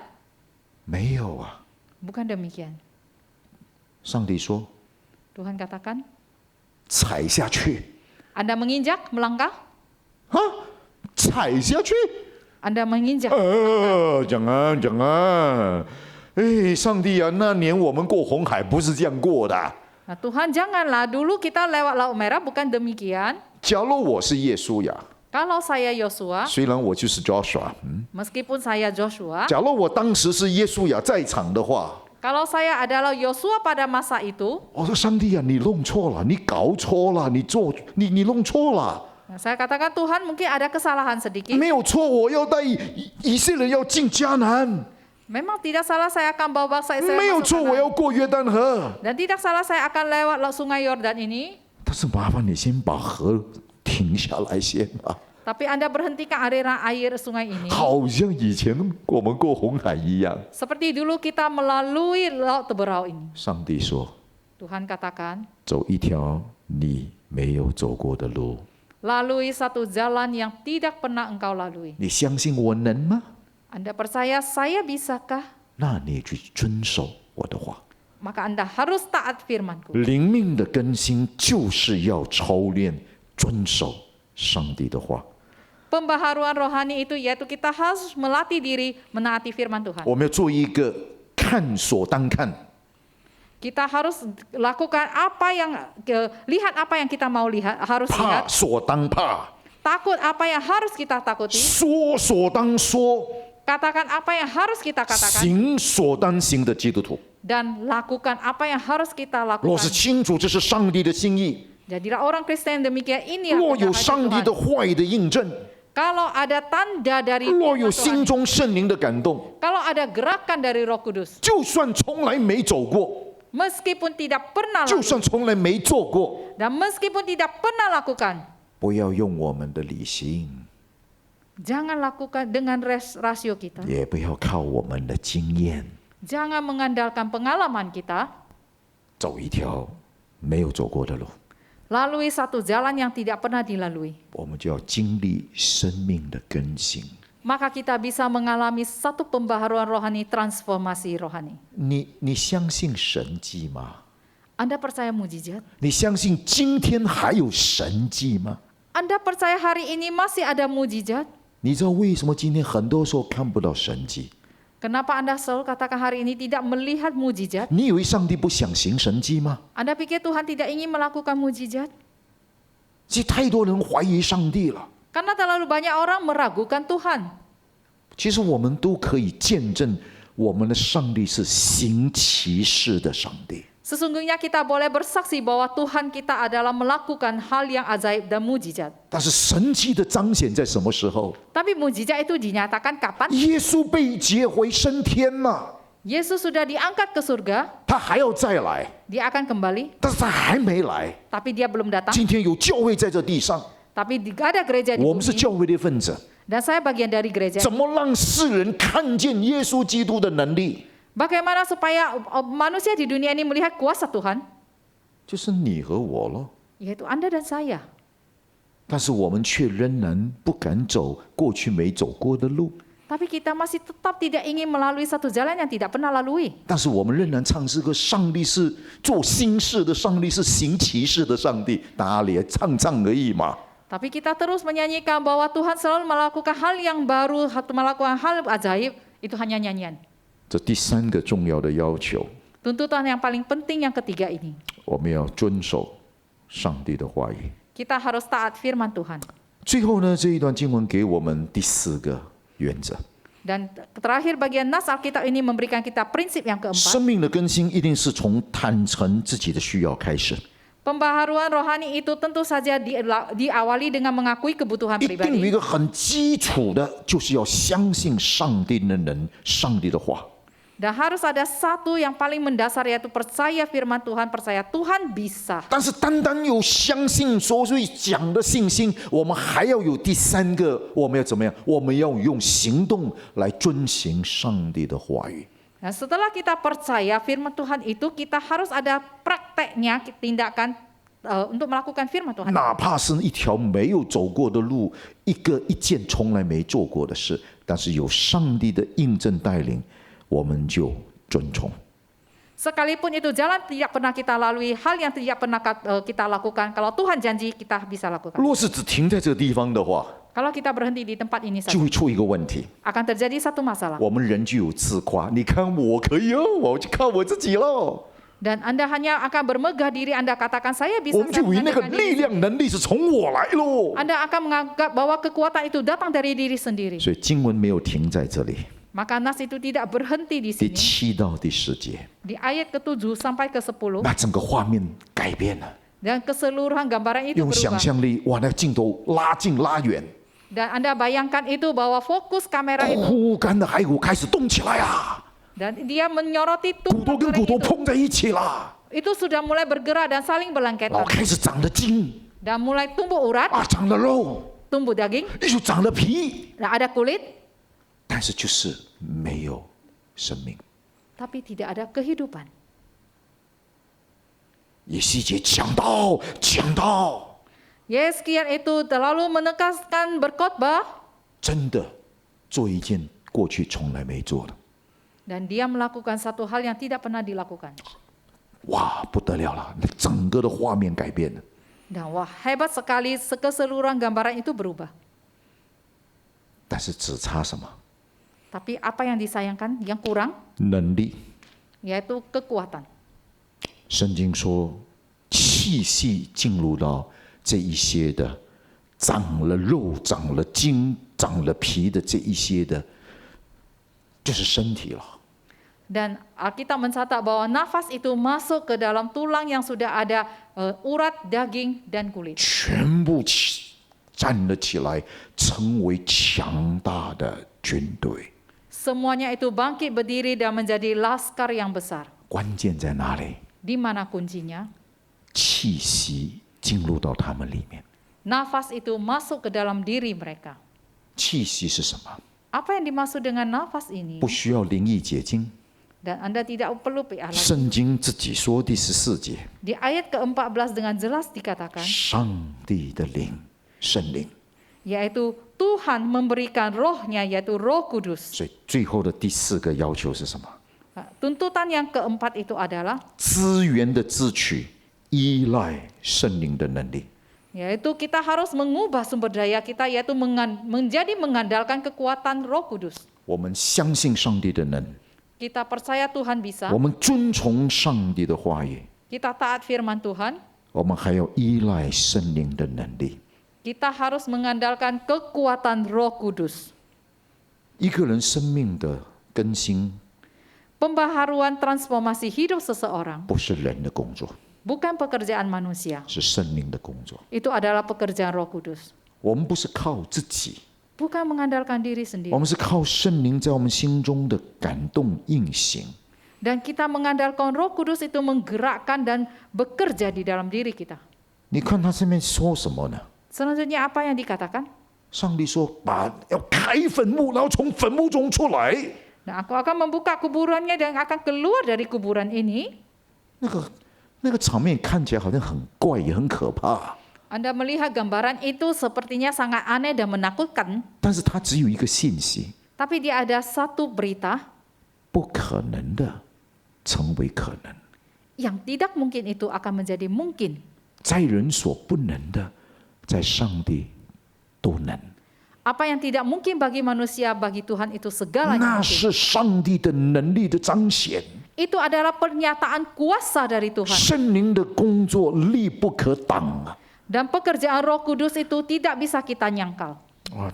没有啊， Bukan demikian. 上帝说 Tuhan katakan, 踩下去 Anda menginjak, melangkah, 啊，踩下去。 Anda menginjak. jangan jangan，哎，上帝啊，那年我们过红海不是这样过的。 Nah, Tuhan janganlah, dulu kita lewat Laut Merah bukan demikian. 假如我是耶稣呀， Kalau saya Yosua, 虽然我就是 Joshua， meskipun saya Joshua, 假如我当时是耶稣呀在场的话， kalau saya adalah Yosua pada masa itu, 我说上帝啊，你弄错了，你搞错了，你弄错了， nah, saya katakan Tuhan mungkin ada kesalahan sedikit. 没有错，我要带以色列人要进迦南， Memang tidak salah saya akan bawa bangsa Israel 没有 masuk 错，我 Kanaan. 要过约旦河。 Dan tidak salah saya akan lewat Sungai Yordan ini. 但是麻烦你先把河停下来先啊， Tapi Anda berhentikan aliran air sungai ini. 好像以前我们过红海一样。 Seperti dulu kita melalui Laut Teberau ini. 上帝说。 Tuhan katakan, 走一条你没有走过的路， lalui satu jalan yang tidak pernah engkau lalui. 你相信我能吗？ Anda percaya saya bisakah? 那你去遵守我的话。 Maka Anda harus taat firmanku. 灵命的更新就是要操练遵守上帝的话。Pembaharuan rohani itu yaitu kita harus melatih diri menaati firman Tuhan. 我们要做一个看所当看， Kita harus lakukan apa yang lihat apa yang kita mau lihat, harus 怕 lihat. 所当怕， Takut apa yang harus kita takuti. 说所当说， Katakan apa yang harus kita katakan. 行所当行的基督徒。 Dan lakukan apa yang harus kita 若是 lakukan. 清楚这是上帝的心意， Jadilah orang Kristen demikian ini. 若有上帝的话语的印证， Kalau ada tanda dari 若有 firman 心 Tuhan, 中圣灵的感动， kalau ada gerakan dari Roh Kudus, 就算从来没走过， meskipun tidak pernah 就 lakukan, 算从来没做过， dan meskipun tidak pernah lakukan, 不要用我们的理性， jangan lakukan dengan rasio kita. 也不要靠我们的经验， Jangan mengandalkan pengalaman kita, 走一条没有走过的路， lalui satu jalan yang tidak pernah dilalui. 我们就要经历生命的更新。 Maka kita bisa mengalami satu pembaharuan rohani, transformasi rohani. 你相信神迹吗？ Anda percaya mujizat? 你相信今天还有神迹吗？ Anda percaya hari ini masih ada mujizat? 你知道为什么今天很多时候看不到神迹？ Kenapa Anda selalu katakan hari ini tidak melihat mujizat? 你以为上帝不想行神迹吗？ Anda pikir Tuhan tidak ingin melakukan mujizat? 其实太多人怀疑上帝了。 Karena terlalu banyak orang meragukan Tuhan. 其实我们都可以见证，我们的上帝是行奇事的上帝。 Sesungguhnya kita boleh bersaksi bahwa Tuhan kita adalah melakukan hal yang ajaib dan mujizat. 但是神迹的彰显在什么时候？ Tapi mujizat itu dinyatakan kapan? 耶稣被接回升天了， Yesus sudah diangkat ke surga, 他还要再来， dia akan kembali, 但是他还没来。 tapi dia belum datang. 今天有教会在这地上， Tapi ada gereja di 我们是 bumi, 教会的一份子， dan saya bagian dari gereja. 怎么让世人看见耶稣基督的能力？ Bagaimana supaya manusia di dunia ini melihat kuasa Tuhan? 就是你和我咯。 Yaitu Anda dan saya. 但是我们却仍然不敢走过去没走过的路， Tapi kita masih tetap tidak ingin melalui satu jalan yang tidak pernah lalui. 但是我们仍然唱诗歌，上帝是做新事的上帝，是行奇事的上帝，哪里唱唱而已嘛。 Tapi kita terus menyanyikan bahwa Tuhan selalu melakukan hal yang baru, melakukan hal ajaib, itu hanya nyanyian. 这第三个重要的要求， Tuntutan yang paling penting yang ketiga ini. 我们要遵守上帝的话语。 Kita harus taat firman Tuhan. 最后呢，这一段经文给我们第四个原则： Dan terakhir bagian nas Alkitab ini memberikan kita prinsip yang keempat. 生命的更新一定是从坦诚自己的需要开始， Pembaharuan rohani itu tentu saja diawali dengan mengakui kebutuhan 一定有一 pribadi. 个很基础的，就是要相信上帝的人、上帝的话。 Dan harus ada satu yang paling mendasar yaitu percaya firman Tuhan, percaya Tuhan bisa. 但是单单有相信所以讲的信心，我们还要有第三个，我们要怎么样？我们要用行动来遵行上帝的话语。 Nah, setelah kita percaya firman Tuhan itu, kita harus ada prakteknya, tindakan untuk melakukan firman Tuhan. 哪怕是一条没有走过的路，一件从来没做过的事，但是有上帝的印证带领，我们就遵从。 Sekalipun itu jalan tidak pernah kita lalui, hal yang tidak pernah kita lakukan, kalau Tuhan janji kita bisa lakukan. 若是只停在这个地方的话， Kalau kita berhenti di tempat ini 就 saja, 会出一个问题， akan terjadi satu masalah. 我们人就有自夸，你看我可以哦，我就靠我自己喽。 Dan Anda hanya akan bermegah diri, Anda katakan saya bisa. 我们就以为那个 mengandalkan 力 diri 量能力是从我来喽。 Anda akan menganggap bahwa kekuatan itu datang dari diri sendiri. 所以经文没有停在这里， Maka nas itu tidak berhenti di 第 sini. 7到第10节， Di ayat ke-7 sampai ke-10, 那整个画面改变了， dan keseluruhan gambaran itu 用想 berubah. 象力，哇，那镜头拉近拉远， Dan Anda bayangkan itu bahwa fokus kamera itu 枯干的骸骨开始动起来啊， dan dia menyoroti 骨头 tubuh 跟骨头 itu. 碰在一起啦， Itu sudah mulai bergerak dan saling 然后 berlengketan 开始长了筋 dan mulai tumbuh urat, 啊，长了肉， tumbuh daging, 又长了皮， dan ada kulit, 但是就是没有生命。 tapi tidak ada kehidupan. 以西结讲到，Yeskian itu terlalu menekankan berkhotbah 真的做一件过去从来没做的， dan dia melakukan satu hal yang tidak pernah dilakukan. 哇，不得了了，那整个的画面改变了。 Dan wah hebat sekali keseluruhan gambaran itu berubah. 但是只差什么？ Tapi apa yang disayangkan, yang kurang, 能力。 yaitu kekuatan. 圣经说，气息进入到这一些的长了肉、长了筋、长了皮的这一些的，就是身体了。 Dan Alkitab mencatat bahwa nafas itu masuk ke dalam tulang yang sudah ada urat, daging, dan kulit. 全部站了起来，成为强大的军队。 Semuanya itu bangkit berdiri dan menjadi laskar yang besar. 关键在哪里？ Di mana kuncinya? 气息进入到他们里面。 Nafas itu masuk ke dalam diri mereka. 气息是什么？ Apa yang dimaksud dengan nafas ini? 不需要灵意解经。 Dan Anda tidak perlu PR lagi. 圣经自己说第14节， Di ayat ke-14 dengan jelas dikatakan, 上帝的灵，圣灵。 yaitu Tuhan memberikan rohnya, yaitu Roh Kudus. 所以最后的第4个要求是什么？ Tuntutan yang keempat itu adalah 资源的支取依赖圣灵的能力。 yaitu kita harus mengubah sumber daya kita, yaitu menjadi mengandalkan kekuatan Roh Kudus. 我们相信上帝的能， Kita percaya Tuhan bisa, 我们遵从上帝的话语， kita taat firman Tuhan, 我们还要依赖圣灵的能力。 kita harus mengandalkan kekuatan Roh Kudus. 一个人生命的更新 Pembaharuan transformasi hidup seseorang 不是人的工作， bukan pekerjaan manusia. 是圣灵的工作。 Itu adalah pekerjaan Roh Kudus. 我们不是靠自己， Bukan mengandalkan diri sendiri. 我们是靠圣灵在我们心中的感动运行。 Dan kita mengandalkan Roh Kudus itu menggerakkan dan bekerja di dalam diri kita. 你看他这边说什么呢？ Selanjutnya apa yang dikatakan? 上帝说要开坟墓，然后从坟墓中出来。 Nah, aku akan membuka kuburannya dan akan keluar dari kuburan ini. 那个场面看起来好像很怪，也很可怕。 Anda melihat gambaran itu sepertinya sangat aneh dan menakutkan. 但是它只有一个信息： Tapi dia ada satu berita 不可能的成为可能， yang tidak mungkin itu akan menjadi mungkin. 在人所不能的，在上帝都能。 Apa yang tidak mungkin bagi manusia, bagi Tuhan itu segalanya 那 mungkin. 是上帝的能力的彰显， Itu adalah pernyataan kuasa dari Tuhan. 圣灵的工作力不可挡啊！ Dan pekerjaan Roh Kudus itu tidak bisa kita nyangkal.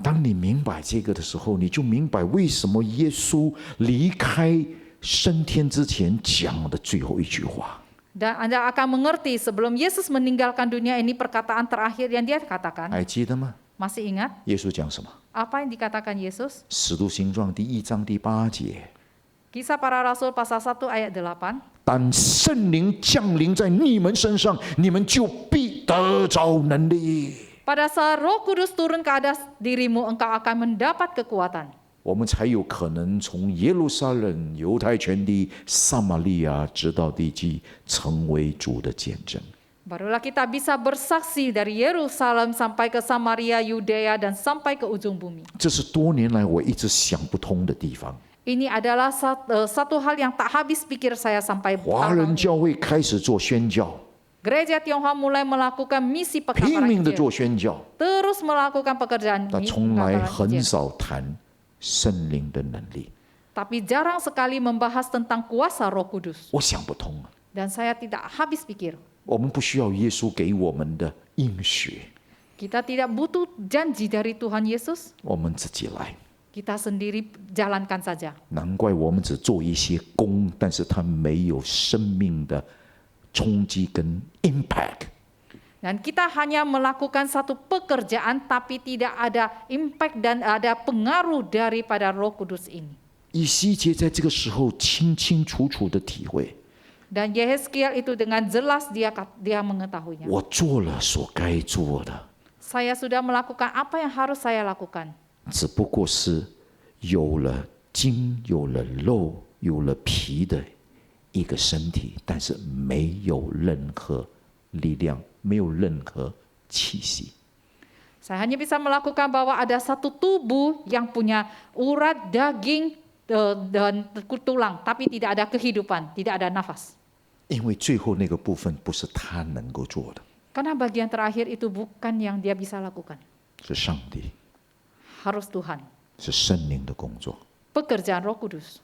当你明白这个的时候，你就明白为什么耶稣离开升天之前讲的最后一句话。 Dan Anda akan mengerti sebelum Yesus meninggalkan dunia ini perkataan terakhir yang dia katakan. 还记得吗？ Masih ingat 耶稣讲什么？ apa yang dikatakan Yesus? 使徒行传第1章第8节。 Kisah Para Rasul pasal 1 ayat 8. 当圣灵降临在你们身上，你们就必得着能力。 Pada saat Roh Kudus turun ke atas dirimu, engkau akan mendapat kekuatan. 我们才有可能从耶路撒冷、犹太全地、撒玛利亚直到地极，成为主的见证。 Barulah kita bisa bersaksi dari Yerusalem sampai ke Samaria, Yudea, dan sampai ke ujung bumi. 这是多年来我一直想不通的地方。 Ini adalah satu hal yang tak habis pikir saya sampai 华人 tahun ini. 教会开始做宣教， Gereja Tionghoa mulai melakukan misi 拼 pekabaran 命的 Injil. 做宣教， Terus melakukan pekerjaan 但从来 pekabaran 很 Injil. 少谈圣灵的能力。 Tapi jarang sekali membahas tentang kuasa Roh Kudus. 我想不通啊！ Dan saya tidak habis pikir. 我们不需要耶稣给我们的应许， Kita tidak butuh janji dari Tuhan Yesus. 我们自己来。 Kita sendiri jalankan saja. 难怪我们只做一些工，但是它没有生命的冲击跟 impact。 Dan kita hanya melakukan satu pekerjaan tapi tidak ada impact dan ada pengaruh daripada Roh Kudus ini. 以西结在这个时候清清楚楚的体会， Dan Yehezkiel itu dengan jelas dia mengetahuinya. 我做了所该做的， Saya sudah melakukan apa yang harus saya lakukan. 只不过是有了筋、有了肉、有了皮的一个身体，但是没有任何力量，没有任何气息。 Saya hanya bisa melakukan bahwa ada satu tubuh yang punya urat, daging, dan tulang, tapi tidak ada kehidupan, tidak ada nafas. 因为最后那个部分不是他能够做的， Karena bagian terakhir itu bukan yang dia bisa lakukan. 是上帝。 Harus Tuhan. 是圣灵的工作。 pekerjaan Roh Kudus.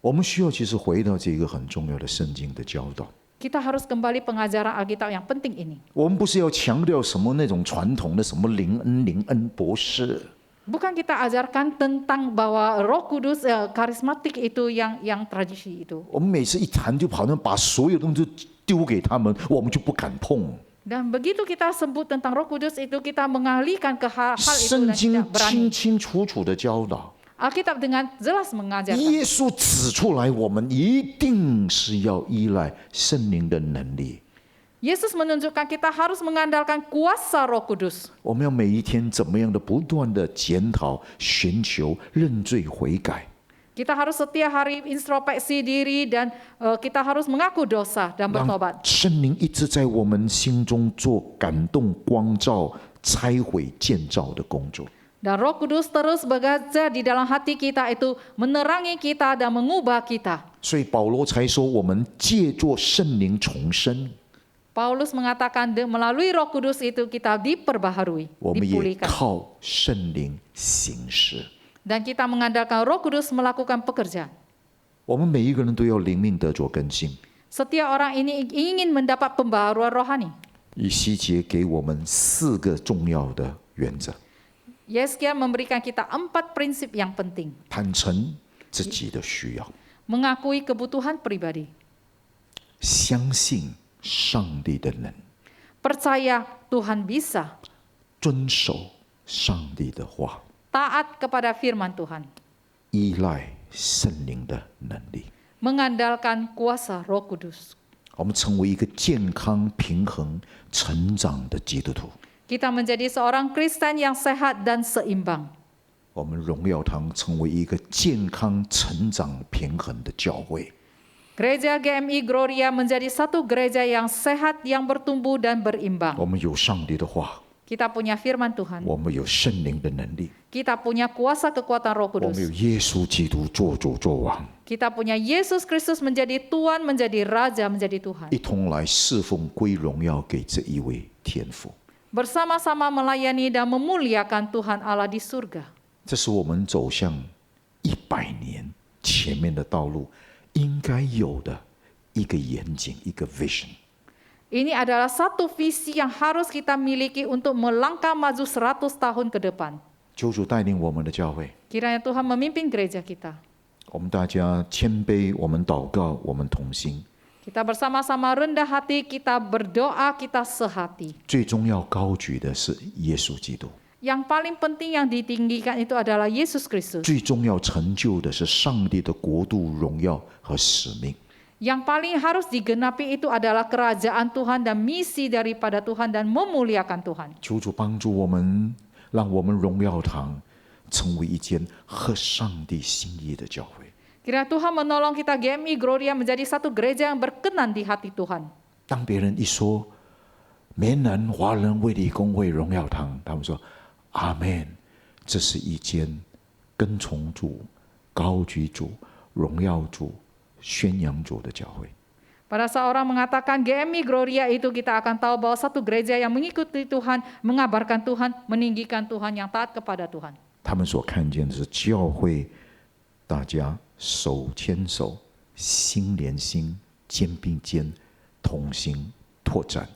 我们需要其实回到这个很重要的圣经的教导。 Kita harus kembali pengajaran Alkitab yang penting ini. 我们不是要强调什么那种传统的什么灵恩博士， Bukan kita ajarkan tentang bahwa Roh Kudus karismatik itu yang tradisi itu. 我们每次一谈就好像把所有东西都丢给他们，我们就不敢碰。 Dan begitu kita sebut tentang Roh Kudus itu kita mengalihkan ke hal itu 圣 dan 经 tidak berani. 清清楚楚的教导， Alkitab dengan jelas mengajarkan. 耶稣指出来，我们一定是要依赖圣灵的能力。 Yesus menunjukkan kita harus mengandalkan kuasa Roh Kudus. 我们要每一天怎么样的不断的检讨、寻求、认罪悔改。 Kita harus setiap hari introspeksi diri dan kita harus mengaku dosa dan 让 bertobat. 圣灵一直在我们心中做感动、光照、拆毁、建造的工作。 Dan Roh Kudus terus bekerja di dalam hati kita itu menerangi kita dan mengubah kita. 所以保罗才说，我们借着圣灵重生， Paulus mengatakan melalui Roh Kudus itu kita diperbaharui, 我们也 dipulihkan. 靠圣灵行事。 Dan kita mengandalkan Roh Kudus melakukan pekerjaan. 我们每一个人都要灵命得着更新。 Setiap orang ini ingin mendapat pembaharuan rohani. 以西结给我们4个重要的原则： Yesaya memberikan kita 4 prinsip yang penting. 坦诚自己的需要， Mengakui kebutuhan pribadi. 相信上帝的能， Percaya Tuhan bisa. 遵守上帝的话， Taat kepada firman Tuhan. 依赖圣灵的能力。 Mengandalkan kuasa Roh Kudus. 我们成为一个健康、平衡、成长的基督徒。 Kita menjadi seorang Kristen yang sehat dan seimbang. 我们荣耀堂成为一个健康、成长、平衡的教会。 Gereja GMI Gloria menjadi satu gereja yang sehat, yang bertumbuh dan berimbang. 我们有上帝的话， Kita punya firman Tuhan. 我们有圣灵的能力， Kita punya kuasa kekuatan Roh 我们有 Kudus. 耶稣基督做主做王， Kita punya Yesus Kristus menjadi Tuhan, menjadi Raja, menjadi Tuhan. 一同来侍奉归荣耀给这一位天父。 Bersama-sama melayani dan memuliakan Tuhan Allah di surga. 这是我们走向100年前面的道路应该有的一个远景，一个 vision。 Ini adalah satu visi yang harus kita miliki untuk melangkah maju 100 tahun ke depan. 求主带领我们的教会， Kiranya Tuhan memimpin gereja kita. 我们大家谦卑，我们祷告，我们同心。 Kita bersama-sama rendah hati, kita berdoa, kita sehati. 最终要高举的是耶稣基督， Yang paling penting yang ditinggikan itu adalah Yesus Kristus. 最终要成就的是上帝的国度、荣耀和使命。 Yang paling harus digenapi itu adalah kerajaan Tuhan dan misi daripada Tuhan dan memuliakan Tuhan. 求主帮助我们，让我们荣耀堂成为一间合上帝心意的教会。 Kiranya Tuhan menolong kita GMI Gloria menjadi satu gereja yang berkenan di hati Tuhan. 当别人一说闽南华人卫理公会荣耀堂，他们说阿门，这是一间跟从主、高举主、荣耀主、宣扬主的教会。 Pada saat orang mengatakan GMI Gloria itu kita akan tahu bahwa satu gereja yang mengikuti Tuhan, mengabarkan Tuhan, meninggikan Tuhan, yang taat kepada Tuhan. 他们所看见的是教会，大家手牵手、心连心、肩并肩，同心拓展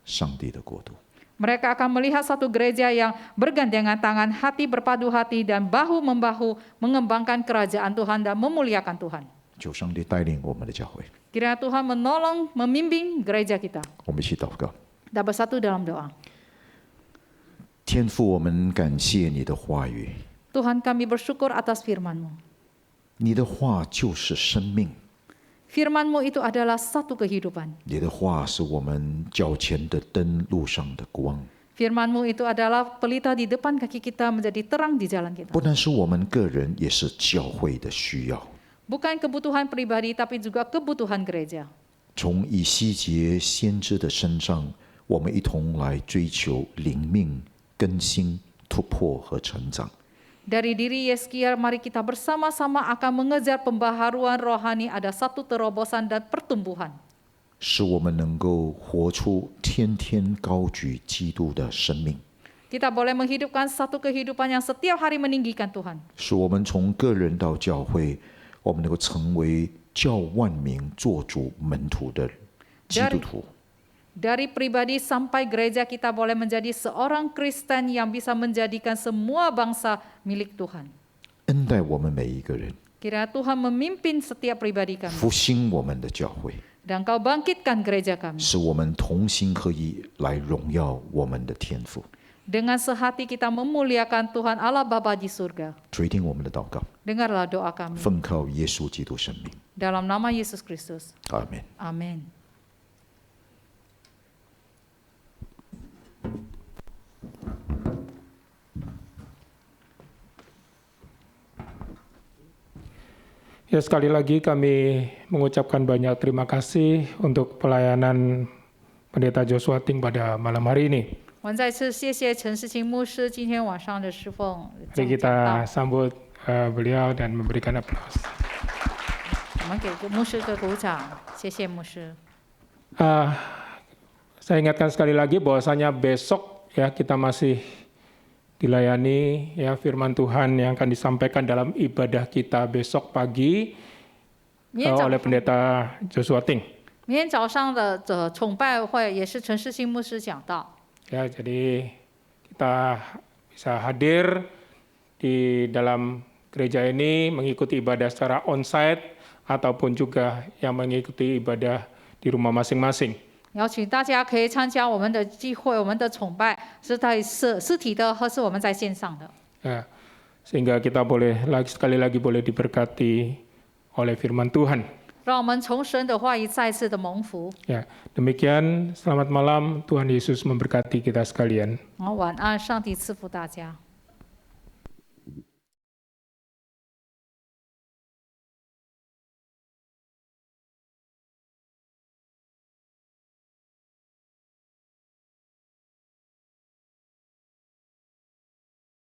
上帝的国度。 Mereka akan melihat satu gereja yang bergandengan tangan, hati berpadu hati, dan bahu-membahu mengembangkan kerajaan Tuhan dan memuliakan Tuhan. 求上帝带领我们的教会， Kiranya Tuhan menolong, membimbing gereja kita. 我们一起祷告。 Kita bersatu dalam doa. 天父，我们感谢你的话语， Tuhan, kami bersyukur atas firman-Mu. 你的话就是生命， Firman-Mu itu adalah satu kehidupan. 你的话是我们脚前的灯，路上的光。 Firman-Mu itu adalah pelita di depan kaki kita, menjadi terang di jalan kita. 不单是我们个人，也是教会的需要。 Bukan kebutuhan pribadi, tapi juga kebutuhan gereja. 从以西结先知的身上，我们一同来追求灵命更新、突破和成长。 Dari diri Yesaya, mari kita bersama-sama akan mengejar pembaharuan rohani, ada satu terobosan dan pertumbuhan. 使我们能够活出天天高举基督的生命。Kita boleh menghidupkan satu kehidupan yang setiap hari meninggikan Tuhan. 使我们从个人到教会，我们能够成为叫万民做主门徒的基督徒。 Dari pribadi sampai gereja kita boleh menjadi seorang Kristen yang bisa menjadikan semua bangsa milik Tuhan. 恩待我们每一个人， Kiranya Tuhan memimpin setiap pribadi kami. 复兴我们的教会， Dan Kau bangkitkan gereja kami. 使我们同心合一来荣耀我们的天父。 Dengan sehati kita memuliakan Tuhan Allah Bapa di surga. 垂听我们的祷告， Dengarlah doa kami. 奉靠耶稣基督圣名， Dalam nama Yesus Kristus. 阿门。 Amin. Ya, sekali lagi kami mengucapkan banyak terima kasih untuk pelayanan Pendeta Joshua Ting pada malam hari ini. 我们再次谢谢陈世清牧师今天晚上的侍奉。 Mari kita sambut beliau dan memberikan aplaus. 我们给牧师个鼓掌，谢谢牧师。 Saya ingatkan sekali lagi bahwasanya besok ya kita masih dilayani ya firman Tuhan yang akan disampaikan dalam ibadah kita besok pagi oleh Pendeta Joshua Ting. 明天早上的崇拜会也是陈世清牧师讲道。 Ya, jadi kita bisa hadir di dalam gereja ini mengikuti ibadah secara onsite ataupun juga yang mengikuti ibadah di rumah masing-masing. 邀请大家可以参加我们的聚会，我们的崇拜是在实体的，或是我们在线上的。 Ya, sehingga kita sekali lagi boleh diberkati oleh firman Tuhan. 让我们从神的话语再次的蒙福。 Ya, demikian selamat malam, Tuhan Yesus memberkati kita sekalian. 晚安，上帝赐福大家。